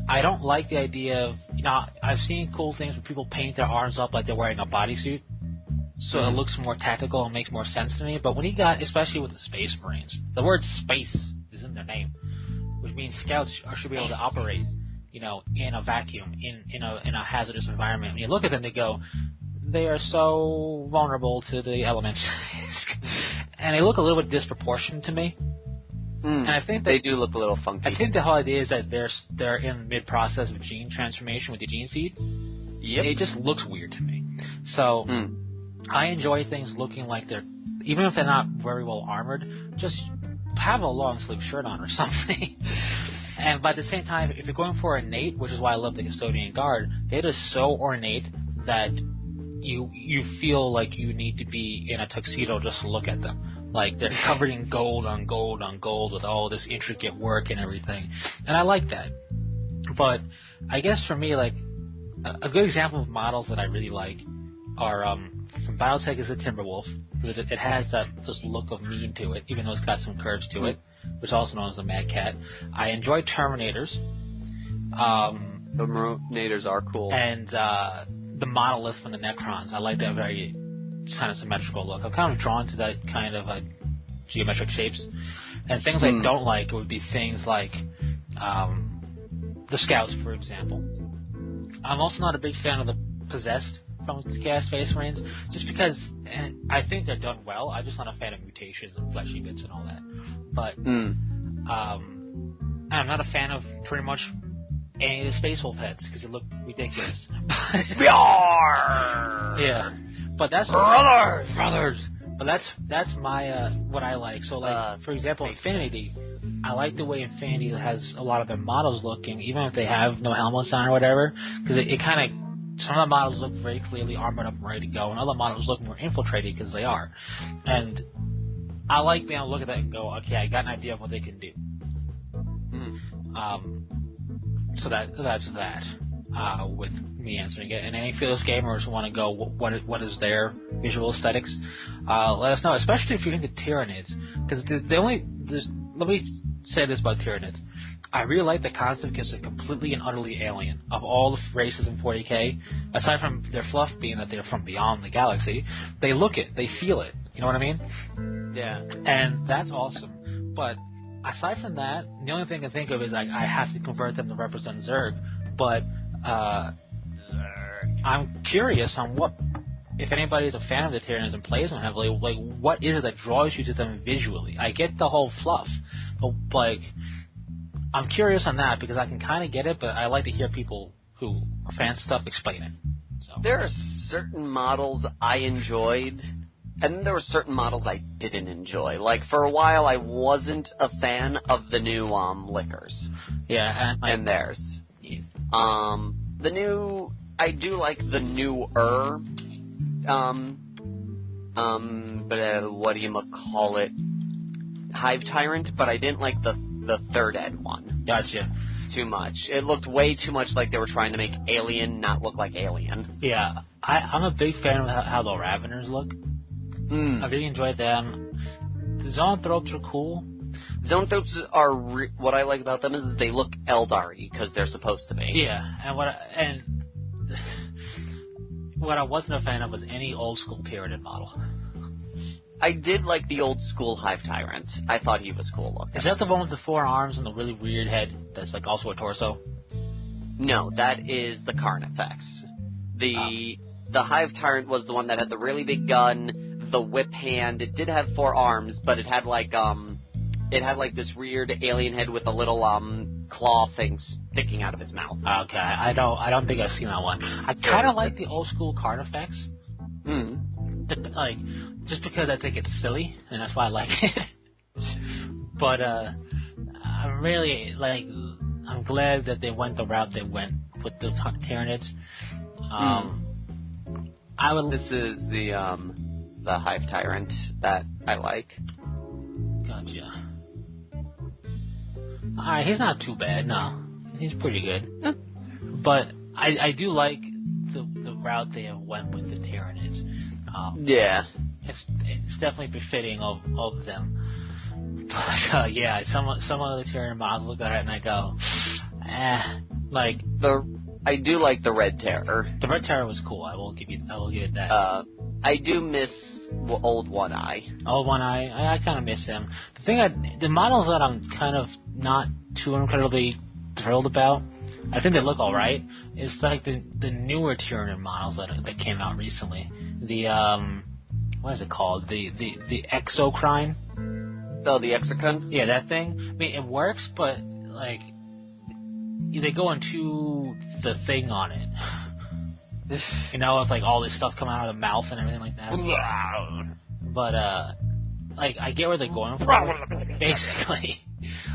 I don't like the idea of, I've seen cool things where people paint their arms up like they're wearing a bodysuit, so it looks more tactical and makes more sense to me. But when you got, especially with the Space Marines, the word space is in their name, which means scouts should be able to operate, in a vacuum, in a hazardous environment. When you look at them, they go, they are so vulnerable to the elements, and they look a little bit disproportionate to me. And I think they do look a little funky. I think the whole idea is that they're in mid-process of gene transformation with the gene seed. Yep. It just looks weird to me. So I enjoy things looking like they're, even if they're not very well armored, just have a long sleeve shirt on or something. And but at the same time, if you're going for ornate, which is why I love the Custodian Guard, they're just so ornate that you feel like you need to be in a tuxedo just to look at them. Like, they're covered in gold on gold on gold with all this intricate work and everything. And I like that. But I guess for me, like, a good example of models that I really like are, from Battletech is the Timberwolf. Because it has that just look of mean to it, even though it's got some curves to it, which is also known as the Mad Cat. I enjoy Terminators. The Terminators are cool. And the monolith from the Necrons. I like that very kind of symmetrical look. I'm kind of drawn to that kind of geometric shapes. And things I don't like would be things like the Scouts, for example. I'm also not a big fan of the Possessed from Chaos Space Marines, just because I think they're done well. I'm just not a fan of mutations and fleshy bits and all that. But I'm not a fan of pretty much any of the Space Wolf heads because they look ridiculous. Yeah, but that's brothers. But that's my what I like. So like for example, Infinity. I like the way Infinity has a lot of their models looking, even if they have no helmets on or whatever, because it kind of. Some of the models look very clearly armored up and ready to go, and other models look more infiltrated because they are. And I like being able to look at that and go, okay, I got an idea of what they can do. So that's that with me answering it. And any of those gamers want to go, what is their visual aesthetics? Let us know, especially if you're into Tyranids, because let me say this about Tyranids. I really like the concept because they're completely and utterly alien. Of all the races in 40K, aside from their fluff being that they're from beyond the galaxy, they look it, they feel it. You know what I mean? Yeah. And that's awesome. But aside from that, the only thing I can think of is I have to convert them to represent Zerg. But I'm curious on what, if anybody's a fan of the Tyranids and plays them heavily, like what is it that draws you to them visually? I get the whole fluff, but like. I'm curious on that because I can kind of get it, but I like to hear people who are fans of stuff explain it. So. There are certain models I enjoyed, and there were certain models I didn't enjoy. Like, for a while, I wasn't a fan of the new Lickers. Yeah, and theirs. Yeah. I do like the newer, what do you call it? Hive Tyrant, but I didn't like the third ed one. Gotcha. Too much. It looked way too much like they were trying to make Alien not look like Alien. Yeah, I'm a big fan of how the Raveners look. I really enjoyed them. The Zoanthropes are cool. Zoanthropes are what I like about them is they look Eldari because they're supposed to be. Yeah, and what I wasn't a fan of was any old school Tyranid model. I did like the old school Hive Tyrant. I thought he was cool looking. Is that the one with the 4 arms and the really weird head that's like also a torso? No, that is the Carnifex. The Hive Tyrant was the one that had the really big gun, the whip hand. It did have 4 arms, but it had like this weird alien head with a little claw thing sticking out of its mouth. Okay, I don't think I've seen that one. I kind of like the old school Carnifex. Like, just because I think it's silly, and that's why I like it. But I'm really I'm glad that they went the route they went with the Tyranids. This is the Hive Tyrant that I like. Gotcha. Alright, he's not too bad. No, he's pretty good. But I do like the route they have went with the Tyranids. Yeah. It's definitely befitting of them. But, yeah, some of the Tyranid models look at it and I go, like... I do like the Red Terror. The Red Terror was cool, I will give it that. I do miss Old One Eye. Old One Eye, I kind of miss him. The models that I'm kind of not too incredibly thrilled about, I think they look alright, it's like the newer Tyranid models that came out recently. The, what is it called? The Exocrine? Oh, the Exocrine? Yeah, that thing. I mean, it works, but, like, they go into the thing on it. You know, with, like, all this stuff coming out of the mouth and everything like that. But, like, I get where they're going for. Basically.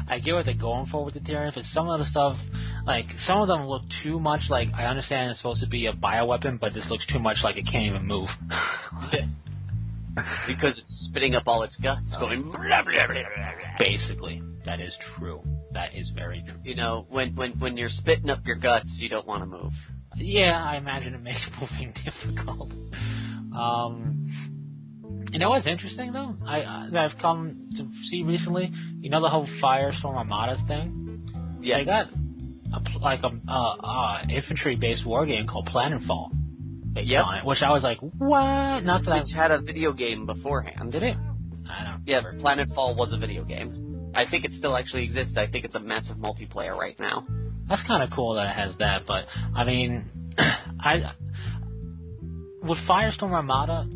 I get what they're going for with the Tyranids, but some of the stuff, like, some of them look too much like, I understand it's supposed to be a bioweapon, but this looks too much like it can't even move. Because it's spitting up all its guts, going blah, blah, blah, blah, blah. Basically. That is true. That is very true. You know, when you're spitting up your guts, you don't want to move. Yeah, I imagine it makes moving difficult. You know what's interesting, though? That I've come to see recently? You know the whole Firestorm Armada thing? Yeah. They got, infantry-based war game called Planetfall. based on it, which I was like, what? Not that Which had a video game beforehand. Did it? I don't know. Yeah, Planetfall was a video game. I think it still actually exists. I think it's a massive multiplayer right now. That's kind of cool that it has that, but, I mean, with Firestorm Armada,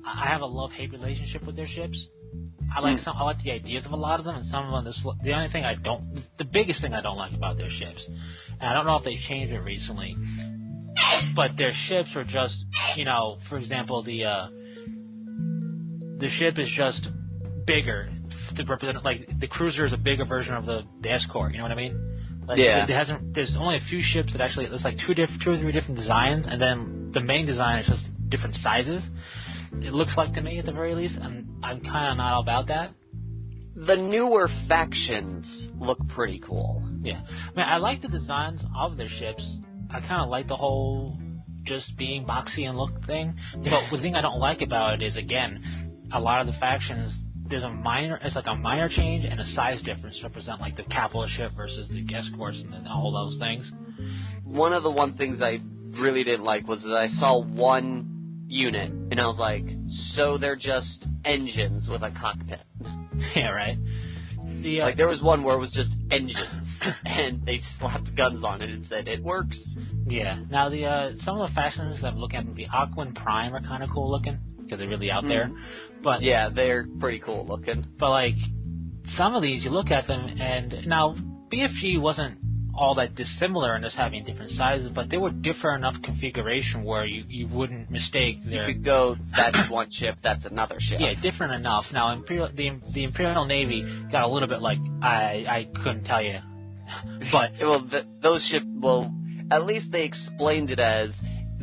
I have a love-hate relationship with their ships. I like the ideas of a lot of them, and some of them, the biggest thing I don't like about their ships, and I don't know if they've changed it recently, but their ships are just, for example, the ship is just bigger to represent, like, the cruiser is a bigger version of the escort, you know what I mean? Like, yeah. There's only a few ships that actually, there's like two or three different designs, and then the main design is just different sizes. It looks like to me, at the very least. I'm kind of not about that. The newer factions look pretty cool. Yeah. I mean, I like the designs of their ships. I kind of like the whole just being boxy and look thing. But the thing I don't like about it is, again, a lot of the factions, it's like a minor change and a size difference to represent like the capital ship versus the escorts and then all those things. One things I really didn't like was that I saw one unit, and I was like, so they're just engines with a cockpit. Yeah, right. Like, there was one where it was just engines, and they slapped guns on it and said, it works. Yeah. Now, some of the factions I'm looking at, the Aqua and Prime are kind of cool looking, because they're really out there. But yeah, they're pretty cool looking. But, like, some of these, you look at them, and now, BFG wasn't all that dissimilar in just having different sizes, but they were different enough configuration where you wouldn't mistake their... You could go, that's one ship, that's another ship. Yeah, different enough. Now, the Imperial Navy got a little bit like, I couldn't tell you. But... those ships, at least they explained it as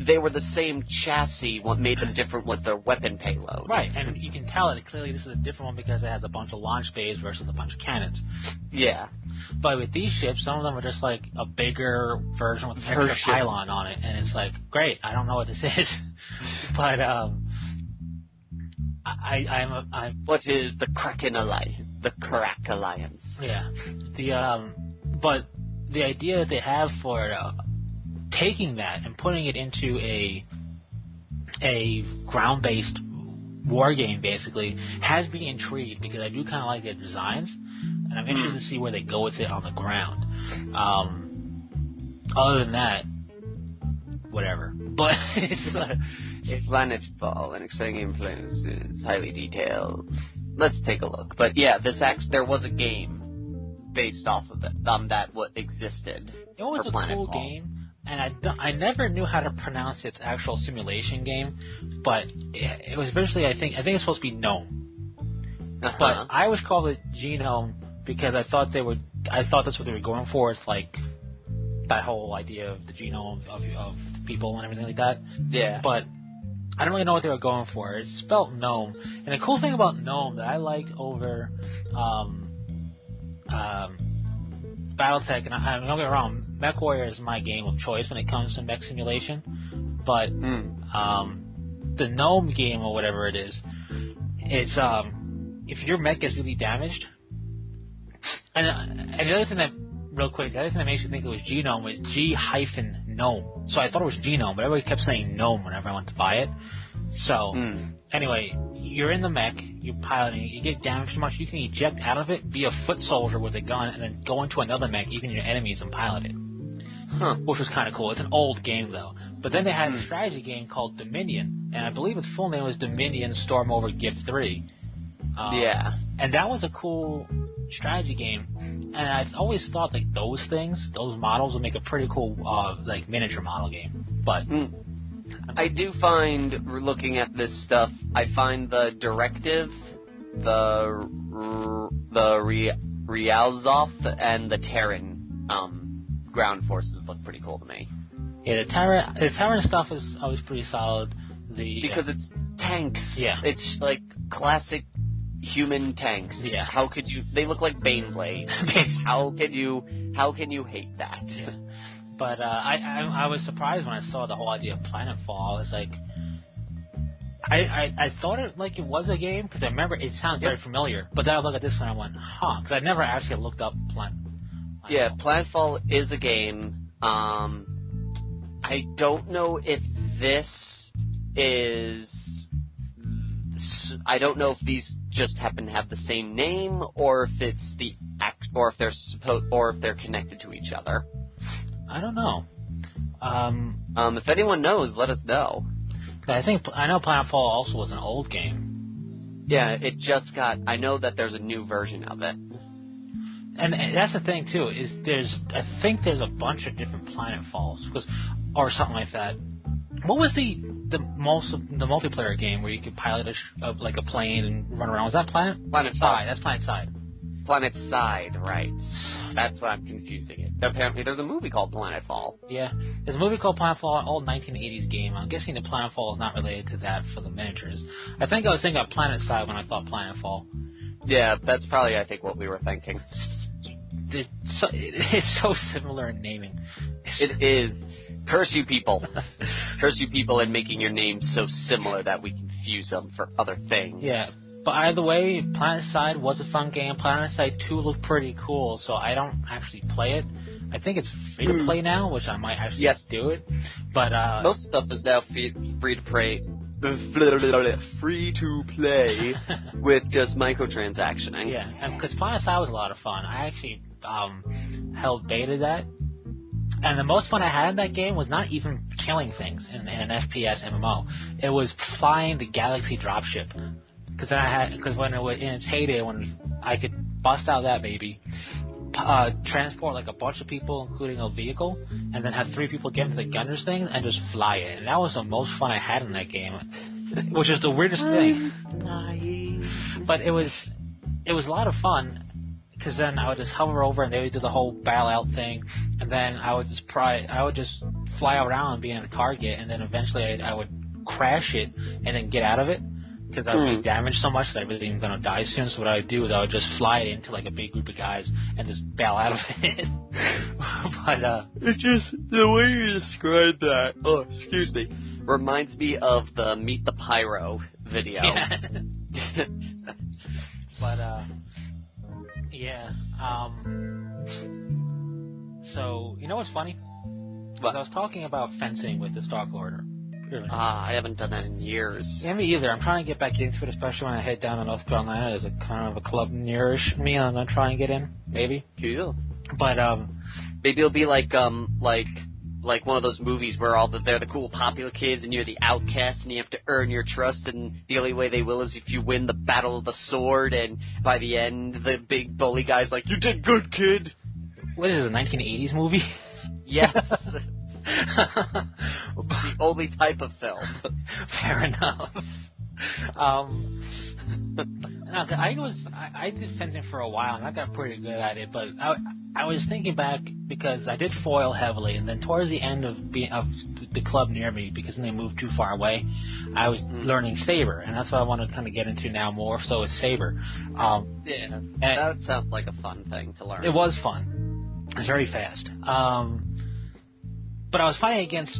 they were the same chassis, what made them different was their weapon payload. Right, and you can tell that clearly this is a different one because it has a bunch of launch bays versus a bunch of cannons. Yeah. But with these ships, some of them are just like a bigger version with an extra pylon on it, and it's like, great, I don't know what this is. But, what is the Kraken Alliance? The Crack Alliance. Yeah. But the idea that they have for taking that and putting it into a ground-based war game, basically, has me intrigued because I do kind of like their designs, and I'm interested to see where they go with it on the ground. Other than that, whatever. But it's Planetfall, and Exciting Influence is highly detailed. Let's take a look. But yeah, there was a game based off of it, that what existed. It was a cool game. And I never knew how to pronounce its actual simulation game, but it was eventually, I think it's supposed to be Gnome. But I always called it Genome because I thought that's what they were going for. It's like that whole idea of the genome of people and everything like that. Yeah. But I don't really know what they were going for. It's spelled Gnome. And the cool thing about Gnome that I liked over Battletech, and don't get me wrong, MechWarrior is my game of choice when it comes to mech simulation, but the Gnome game or whatever it is, it's if your mech gets really damaged, and the other thing that makes me think it was Genome was G-Gnome. So I thought it was Genome, but everybody kept saying Gnome whenever I went to buy it. So anyway, you're in the mech, you're piloting, you get damaged so much, you can eject out of it, be a foot soldier with a gun, and then go into another mech, even your enemies, and pilot it. Which was kind of cool. It's an old game, though. But then they had a strategy game called Dominion, and I believe its full name was Dominion Storm Over Gift 3. Yeah. And that was a cool strategy game, and I've always thought like those models would make a pretty cool like miniature model game. But I do find, looking at this stuff, I find the Directive, the Ryazov, and the Terran ground forces look pretty cool to me. Yeah, the Terran stuff is always pretty solid. Because it's tanks. Yeah. It's like classic human tanks. Yeah. How could you? They look like Baneblades. How can you hate that? Yeah. But I was surprised when I saw the whole idea of Planetfall. I was like, I thought it like it was a game because I remember it sounds very familiar. But then I looked at this and I went, because I never actually looked up Planetfall. Yeah, Planetfall is a game. I don't know if this is... I don't know if these just happen to have the same name, or if it's or if they're connected to each other. I don't know. If anyone knows, let us know. I know Planetfall also was an old game. Yeah, it just got... I know that there's a new version of it. And that's the thing too, is I think there's a bunch of different Planetfalls, or something like that. What was the multiplayer game where you could pilot like a plane and run around? Was that PlanetSide? That's PlanetSide. PlanetSide, right. That's what I'm confusing it. Apparently there's a movie called Planetfall. Yeah. There's a movie called Planetfall, an old 1980s game. I'm guessing the Planetfall is not related to that for the miniatures. I think I was thinking of PlanetSide when I thought Planetfall. Yeah, that's probably, I think, what we were thinking. It's so similar in naming. It is. Curse you people. Curse you people in making your names so similar that we confuse them for other things. Yeah. But either way, PlanetSide was a fun game. PlanetSide 2 looked pretty cool, so I don't actually play it. I think it's free to play now, which I might actually do it. But most stuff is now free to play. Free to play with just microtransactioning. Yeah, and because PlanetSide was a lot of fun. I actually held beta that. And the most fun I had in that game was not even killing things in an FPS MMO. It was flying the Galaxy dropship. Because when it was in its heyday, when I could bust out that baby, transport like a bunch of people, including a vehicle, and then have 3 people get into the gunner's thing and just fly it. And that was the most fun I had in that game, which is the weirdest thing. But it was a lot of fun. Because then I would just hover over and they would do the whole bail out thing, and then I would just fly around and be in a target, and then eventually I would crash it and then get out of it because I would be damaged so much that I really am going to die soon. So what I would do is I would just fly it into like a big group of guys and just bail out of it. But it's just the way you describe that. Oh, excuse me. Reminds me of the Meet the Pyro video. Yeah. But yeah. So, you know what's funny? What? I was talking about fencing with the Stalklord. I haven't done that in years. Yeah, me either. I'm trying to get back into it, especially when I head down to North Carolina. There's a kind of a club nearish me, and I'm gonna try and get in, maybe. Cool. But maybe it'll be like one of those movies where they're the cool popular kids and you're the outcast and you have to earn your trust, and the only way they will is if you win the Battle of the Sword, and by the end the big bully guy's like, "You did good, kid." What is it, a 1980s movie? Yes. The only type of film. Fair enough. I did fencing for a while and I got pretty good at it, but I was thinking back because I did foil heavily, and then towards the end of the club near me, because then they moved too far away, I was learning saber, and that's what I want to kind of get into now more so is saber. Yeah, that sounds like a fun thing to learn. It was fun. It was very fast. But I was fighting against.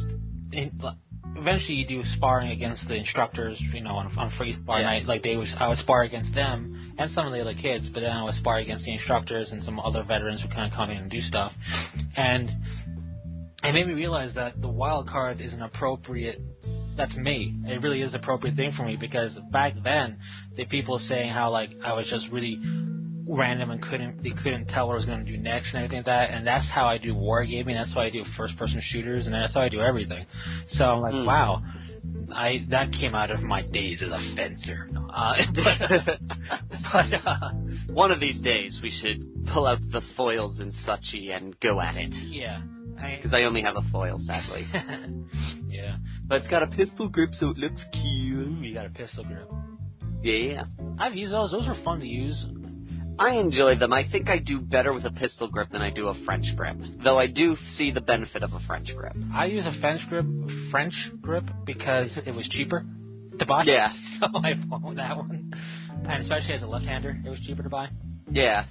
Eventually, you do sparring against the instructors, on free spar night. Like I would spar against them and some of the other kids, but then I would spar against the instructors and some other veterans who kind of come in and do stuff. And it made me realize that the wild card is an appropriate. That's me. It really is the appropriate thing for me, because back then, the people saying how like I was just really random and they couldn't tell what I was going to do next and everything like that, and that's how I do wargaming, that's how I do first-person shooters, and that's how I do everything. So I'm like, wow, that came out of my days as a fencer. But one of these days we should pull out the foils and suchy and go at it. Yeah. Because I only have a foil, sadly. Yeah. But it's got a pistol grip, so it looks cute. Ooh, you got a pistol grip. Yeah. I've used those. Those were fun to use. I enjoy them. I think I do better with a pistol grip than I do a French grip, though I do see the benefit of a French grip. I use a French grip because it was cheaper to buy. Yeah. So I bought that one. And especially as a left-hander, it was cheaper to buy. Yeah.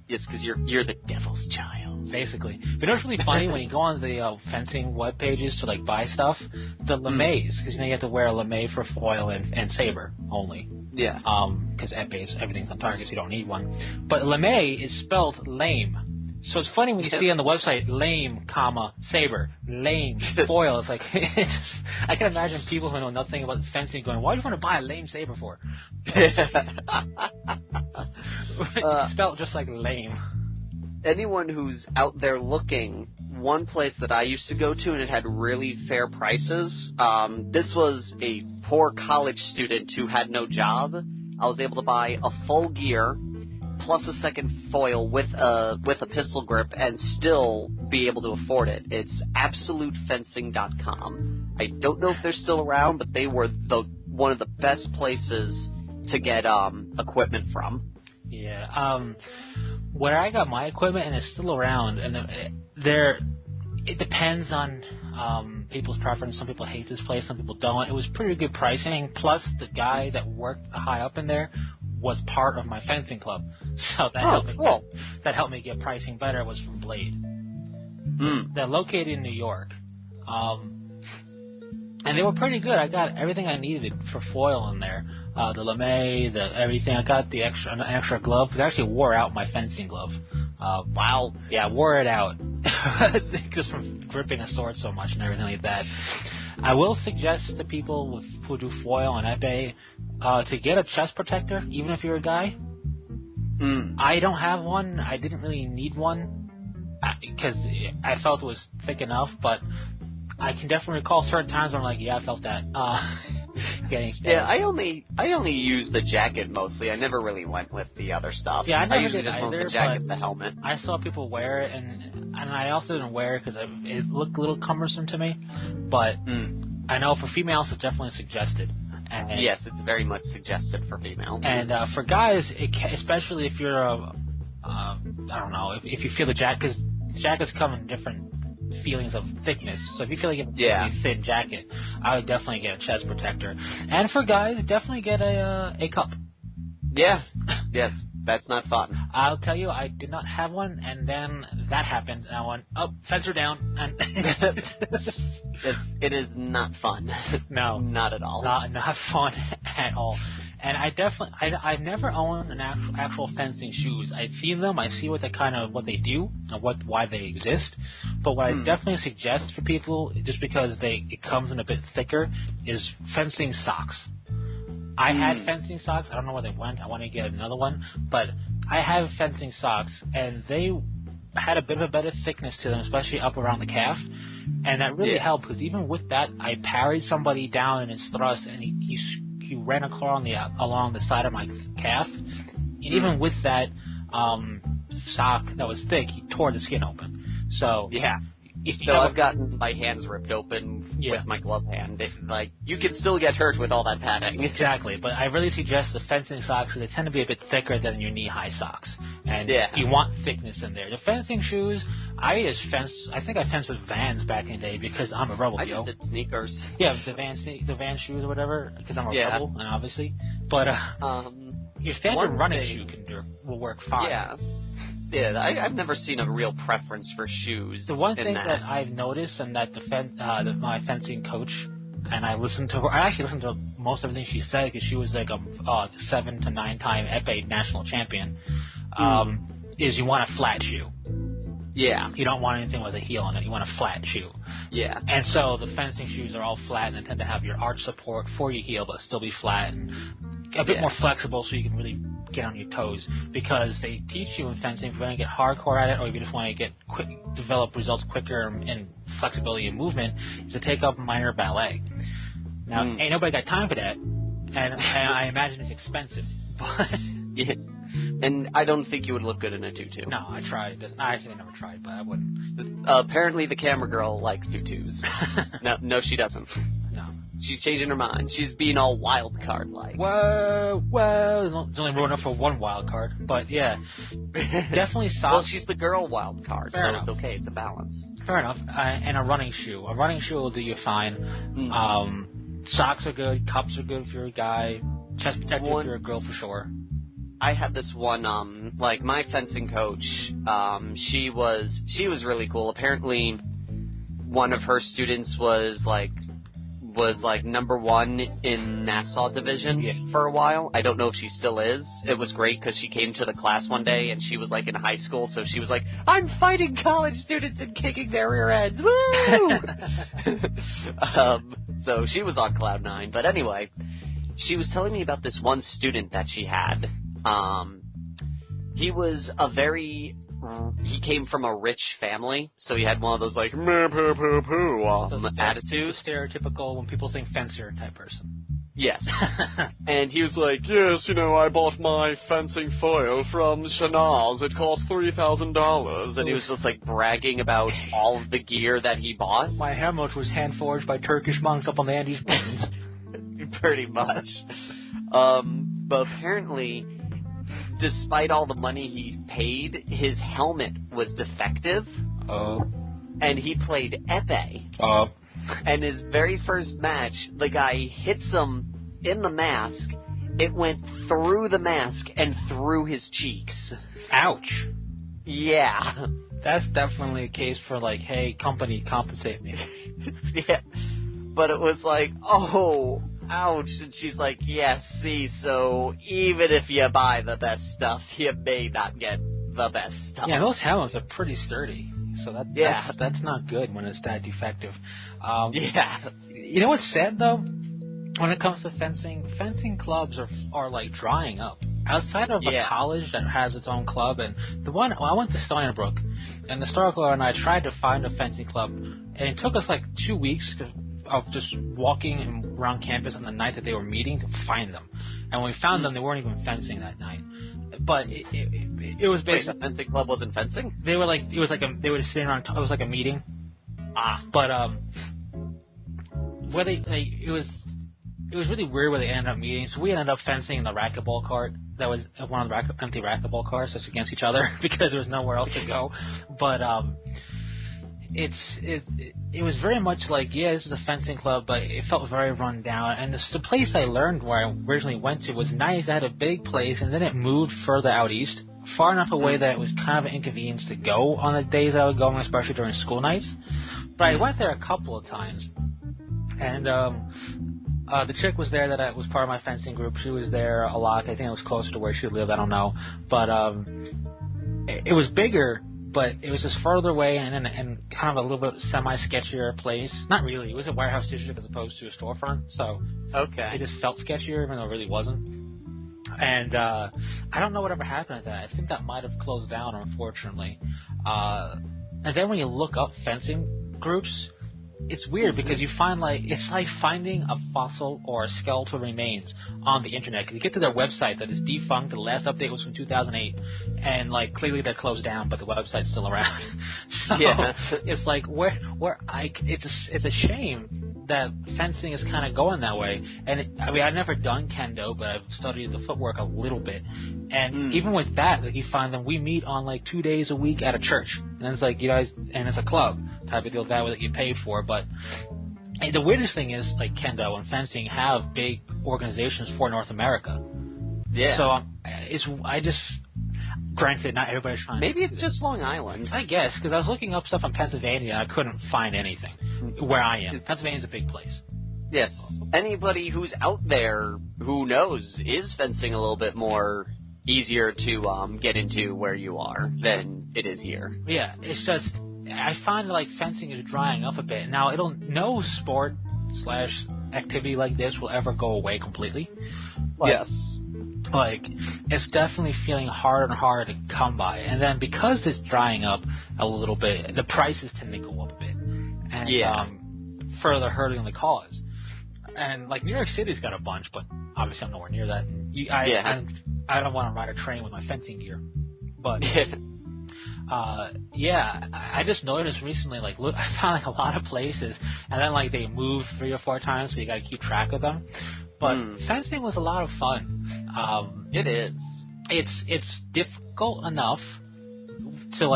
Yes, because you're the devil's child. Basically. But you know what's really funny? When you go on the fencing web pages to like buy stuff, the lames, because you have to wear a lame for foil and saber only. Yeah. Because everything's on target, so you don't need one. But lame is spelled lame. So it's funny when you see on the website lame, comma, saber, lame, foil. It's like I can imagine people who know nothing about fencing going, "Why do you want to buy a lame saber for?" It's spelled just like lame. Anyone who's out there looking, one place that I used to go to and it had really fair prices. This was a poor college student who had no job. I was able to buy a full gear plus a second foil with a pistol grip and still be able to afford it. It's absolutefencing.com. I don't know if they're still around, but they were one of the best places to get equipment from. Yeah. Where I got my equipment, and it's still around, and it depends on people's preference. Some people hate this place, some people don't. It was pretty good pricing. Plus, the guy that worked high up in there was part of my fencing club, so that helped me. Cool. That helped me get pricing better. Was from Blade. They're located in New York, and they were pretty good. I got everything I needed for foil in there. The lame, everything. I got an extra glove because I actually wore out my fencing glove. Wow. Yeah, wore it out just from gripping a sword so much and everything like that. I will suggest to people who do foil on eBay to get a chest protector, even if you're a guy. I don't have one. I didn't really need one because I felt it was thick enough, but I can definitely recall certain times where I'm like, yeah, I felt that. Getting stabbed. Yeah, I only use the jacket mostly. I never really went with the other stuff. Yeah, I never usually did just either, went with the jacket, the helmet. I saw people wear it, and I also didn't wear it because it looked a little cumbersome to me. But I know for females, it's definitely suggested. And, yes, it's very much suggested for females. And for guys, especially if you're I don't know, if you feel the jacket, because jackets come in different feelings of thickness. So if you feel like you have a really thin jacket, I would definitely get a chest protector. And for guys, definitely get a cup. Yeah. Yes. That's not fun. I'll tell you, I did not have one, and then that happened, and I went, oh, fence her down. And it is not fun. No. Not at all. Not fun at all. And I've never owned an actual fencing shoes. I've seen them, I see what they do, and why they exist. But what I definitely suggest for people, just because it comes in a bit thicker, is fencing socks. I had fencing socks. I don't know where they went. I want to get another one. But I have fencing socks, and they had a bit of a better thickness to them, especially up around the calf. And that really helped, because even with that, I parried somebody down in his thrust, and he ran a claw along the side of my calf. And even with that sock that was thick, he tore the skin open. So yeah. I've gotten my hands ripped open with my glove hand. You can still get hurt with all that padding. Exactly, but I really suggest the fencing socks, because they tend to be a bit thicker than your knee-high socks. And you want thickness in there. The fencing shoes, I think I fenced with Vans back in the day because I'm a rebel, I just did sneakers. Yeah, the Vans shoes or whatever, because I'm a rebel, and obviously. But your standard running shoe will work fine. Yeah. Yeah, I've never seen a real preference for shoes. The one thing that I've noticed, and that my fencing coach, and I actually listened to most everything she said, because she was like a 7 to 9 time epee national champion, is you want a flat shoe. Yeah. You don't want anything with a heel on it. You want a flat shoe. Yeah. And so the fencing shoes are all flat, and they tend to have your arch support for your heel, but still be flat and a bit more flexible, so you can really get on your toes, because they teach you in fencing, if you want to get hardcore at it, or if you just want to develop results quicker in flexibility and movement, is to take up minor ballet. Now, ain't nobody got time for that, and I imagine it's expensive, but and I don't think you would look good in a tutu. No, I tried. I actually never tried, but I wouldn't. Apparently, the camera girl likes tutus. No, she doesn't. No. She's changing her mind. She's being all wild card like. Well, it's only room enough for one wild card, but yeah, definitely socks. Well, she's the girl wild card, Fair enough. It's okay. It's a balance. Fair enough. And a running shoe. A running shoe will do you fine. Socks are good. Cups are good if you're a guy. Chest protector if you're a girl for sure. I had this one, my fencing coach, she was really cool. Apparently, one of her students was, was like #1 in Nassau division for a while. I don't know if she still is. It was great because she came to the class one day and she was like in high school, so she was like, "I'm fighting college students and kicking their rear ends, woo!" So she was on cloud 9. But anyway, she was telling me about this one student that she had. He was he came from a rich family, so he had one of those like meh, poo, poo, poo, attitudes. Stereotypical when people think fencer type person. Yes. And he was like, "Yes, I bought my fencing foil from Chanel's. It cost $3,000. And he was just like bragging about all of the gear that he bought. My helmet was hand forged by Turkish monks up on the Andes Mountains. Pretty much. But apparently, despite all the money he paid, his helmet was defective. And he played epee. And his very first match, the guy hits him in the mask. It went through the mask and through his cheeks. Ouch. Yeah. That's definitely a case for like, hey, company, compensate me. Yeah. But it was like, oh, ouch. And she's like, yes, see, so even if you buy the best stuff, you may not get the best stuff. Yeah, those helmets are pretty sturdy. So that's not good when it's that defective. Yeah. You know what's sad, though? When it comes to fencing clubs are like drying up. Outside of a college that has its own club, and I went to Stony Brook, and the Star Club and I tried to find a fencing club, and it took us like 2 weeks of just walking around campus on the night that they were meeting to find them. And when we found them, they weren't even fencing that night. But it was basically... Wait, the fencing club wasn't fencing? They were like, they were sitting around, it was like a meeting. But, where it was really weird where they ended up meeting. So we ended up fencing in the racquetball court. That was one of the empty racquetball courts just against each other because there was nowhere else to go. But, it was very much like, this is a fencing club, but it felt very run down. And the place I learned where I originally went to was nice. It had a big place, and then it moved further out east, far enough away that it was kind of an inconvenience to go on the days I would go, especially during school nights. But I went there a couple of times, and the chick was there that was part of my fencing group. She was there a lot. I think it was closer to where she lived. I don't know, but it was bigger. But it was just further away and kind of a little bit semi-sketchier place. Not really. It was a warehouse district as opposed to a storefront. So it just felt sketchier, even though it really wasn't. And I don't know whatever happened to that. I think that might have closed down, unfortunately. And then when you look up fencing groups, it's weird because you find it's like finding a fossil or a skeletal remains on the internet. Because you get to their website that is defunct. The last update was from 2008, and clearly they're closed down, but the website's still around. So it's like it's a shame that fencing is kind of going that way. And I've never done kendo, but I've studied the footwork a little bit. And even with that, you find that we meet on 2 days a week at a church, and it's like you guys, and it's a club type of deal that way that you pay for. But the weirdest thing is kendo and fencing have big organizations for North America. Yeah. So granted, not everybody's trying. Maybe it's just Long Island. I guess, because I was looking up stuff in Pennsylvania and I couldn't find anything where I am. Pennsylvania's a big place. Yes. Anybody who's out there who knows, is fencing a little bit more easier to get into where you are than it is here. Yeah, it's just, I find fencing is drying up a bit. Now, no sport/activity like this will ever go away completely. Yes. It's definitely feeling harder and harder to come by. And then because it's drying up a little bit, the prices tend to go up a bit. And further hurting the cause. And New York City's got a bunch, but obviously I'm nowhere near that. I don't want to ride a train with my fencing gear. But I just noticed recently, I found a lot of places, and then they moved 3 or 4 times, so you got to keep track of them. But fencing was a lot of fun. It is. It's difficult enough to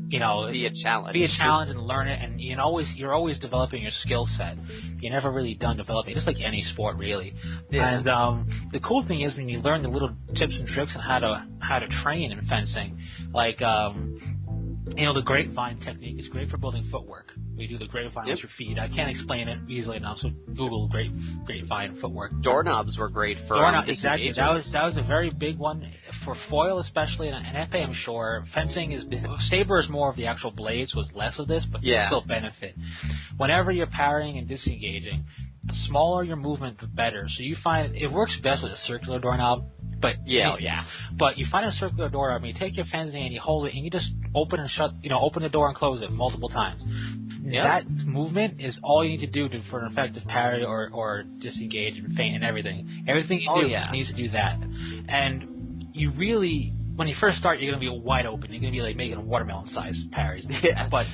be a challenge. Be a challenge and learn it, and you're always developing your skill set. You're never really done developing, just like any sport, really. Yeah. And the cool thing is when you learn the little tips and tricks on how to train in fencing, the grapevine technique is great for building footwork. We do the grapevine with your feet. I can't explain it easily enough, so Google grapevine footwork. Doorknobs were great for exactly. That was a very big one for foil, especially, and epee, I'm sure. Fencing saber is more of the actual blade, so it's less of this, but you still benefit. Whenever you're parrying and disengaging, the smaller your movement, the better. So you find it works best with a circular doorknob. But but you find a circular door. I mean, you take your fencing and you hold it, and you just open and shut. Open the door and close it multiple times. Yep. That movement is all you need to do for an effective parry or disengage and feint and everything. Everything you do just needs to do that. And you really, when you first start, you're gonna be wide open. You're gonna be like making watermelon-sized parries. Yeah. But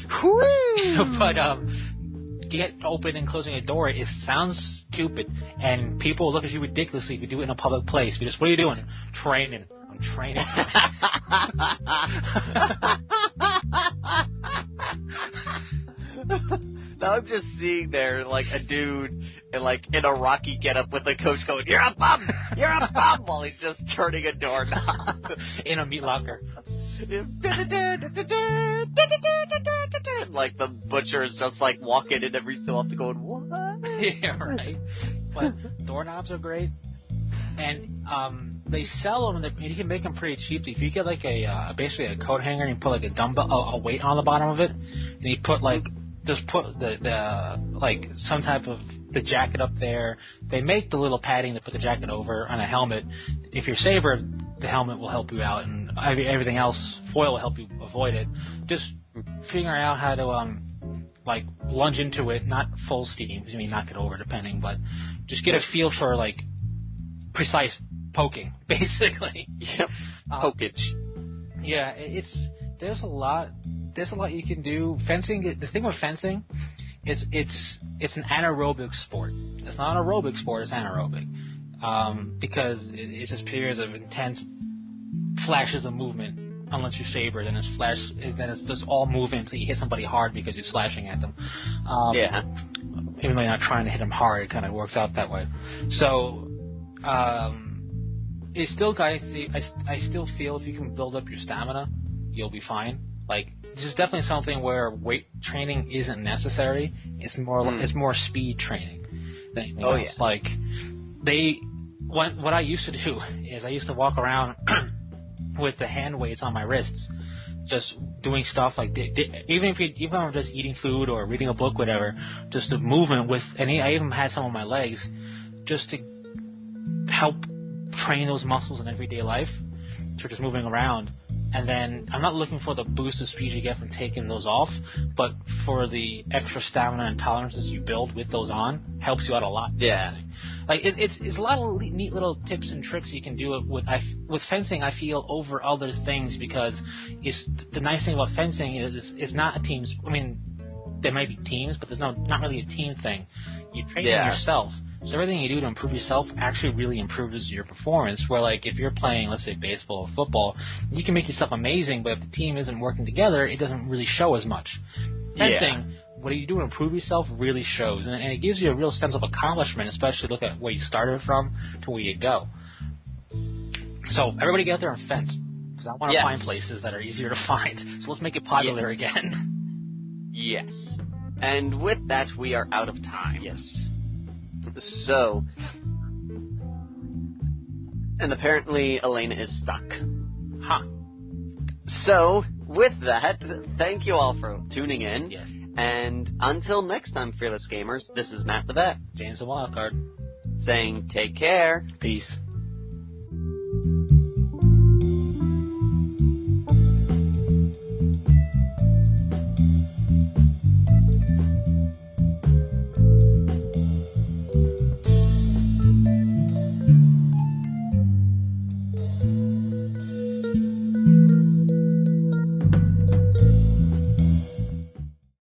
get open and closing a door, it sounds stupid, and people look at you ridiculously if you do it in a public place. You just, what are you doing? Training. I'm training. Now I'm just seeing there, like, a dude in a Rocky getup with a coach going, "You're a bum! You're a bum!" while he's just turning a doorknob. In a meat locker. Like, the butcher is just, like, walking in every so often going, "What?" Yeah, right. But doorknobs are great. And they sell them, and you can make them pretty cheaply. If you get, like, basically a coat hanger, and you put, like, a dumbbell, a weight on the bottom of it, and you put, like, just put like, some type of the jacket up there. They make the little padding to put the jacket over on a helmet. If you're saber, the helmet will help you out, and everything else, foil will help you avoid it. Just figuring out how to, like, lunge into it, not full steam, I mean, knock it over depending, but just get a feel for, like, precise poking, basically. Yep. Pokage. Yeah, there's a lot you can do. Fencing, the thing with fencing is it's an anaerobic sport. It's not an aerobic sport, it's anaerobic. Because it's just periods of intense flashes of movement. Unless you saber, then it's just all movement until you hit somebody hard because you're slashing at them. Even though you're not trying to hit them hard, it kind of works out that way. So, it's still, I still feel if you can build up your stamina, you'll be fine. Like, this is definitely something where weight training isn't necessary. It's more speed training than anything else. Yeah. Like, what I used to do is I used to walk around with the hand weights on my wrists, just doing stuff like even if I'm just eating food or reading a book, whatever, just the movement with, and I even had some on my legs, just to help train those muscles in everyday life. So just moving around. And then I'm not looking for the boost of speed you get from taking those off, but for the extra stamina and tolerances you build with those on, helps you out a lot. Yeah. Like, it's a lot of neat little tips and tricks you can do with fencing, I feel, over other things, because the nice thing about fencing is it's not a team. I mean, there might be teams, but there's not really a team thing. You train yourself. So everything you do to improve yourself actually really improves your performance. Where, like, if you're playing, let's say, baseball or football, you can make yourself amazing, but if the team isn't working together, it doesn't really show as much. Fencing, what you do to improve yourself really shows, and it gives you a real sense of accomplishment, especially look at where you started from to where you go. So everybody get out there and fence, because I want to find places that are easier to find. So let's make it popular again. Yes. And with that, we are out of time. Yes. So, and apparently Elena is stuck. Huh. So, with that, thank you all for tuning in. Yes. And until next time, Fearless Gamers, this is Matt the Vet. James the Wildcard. Saying take care. Peace.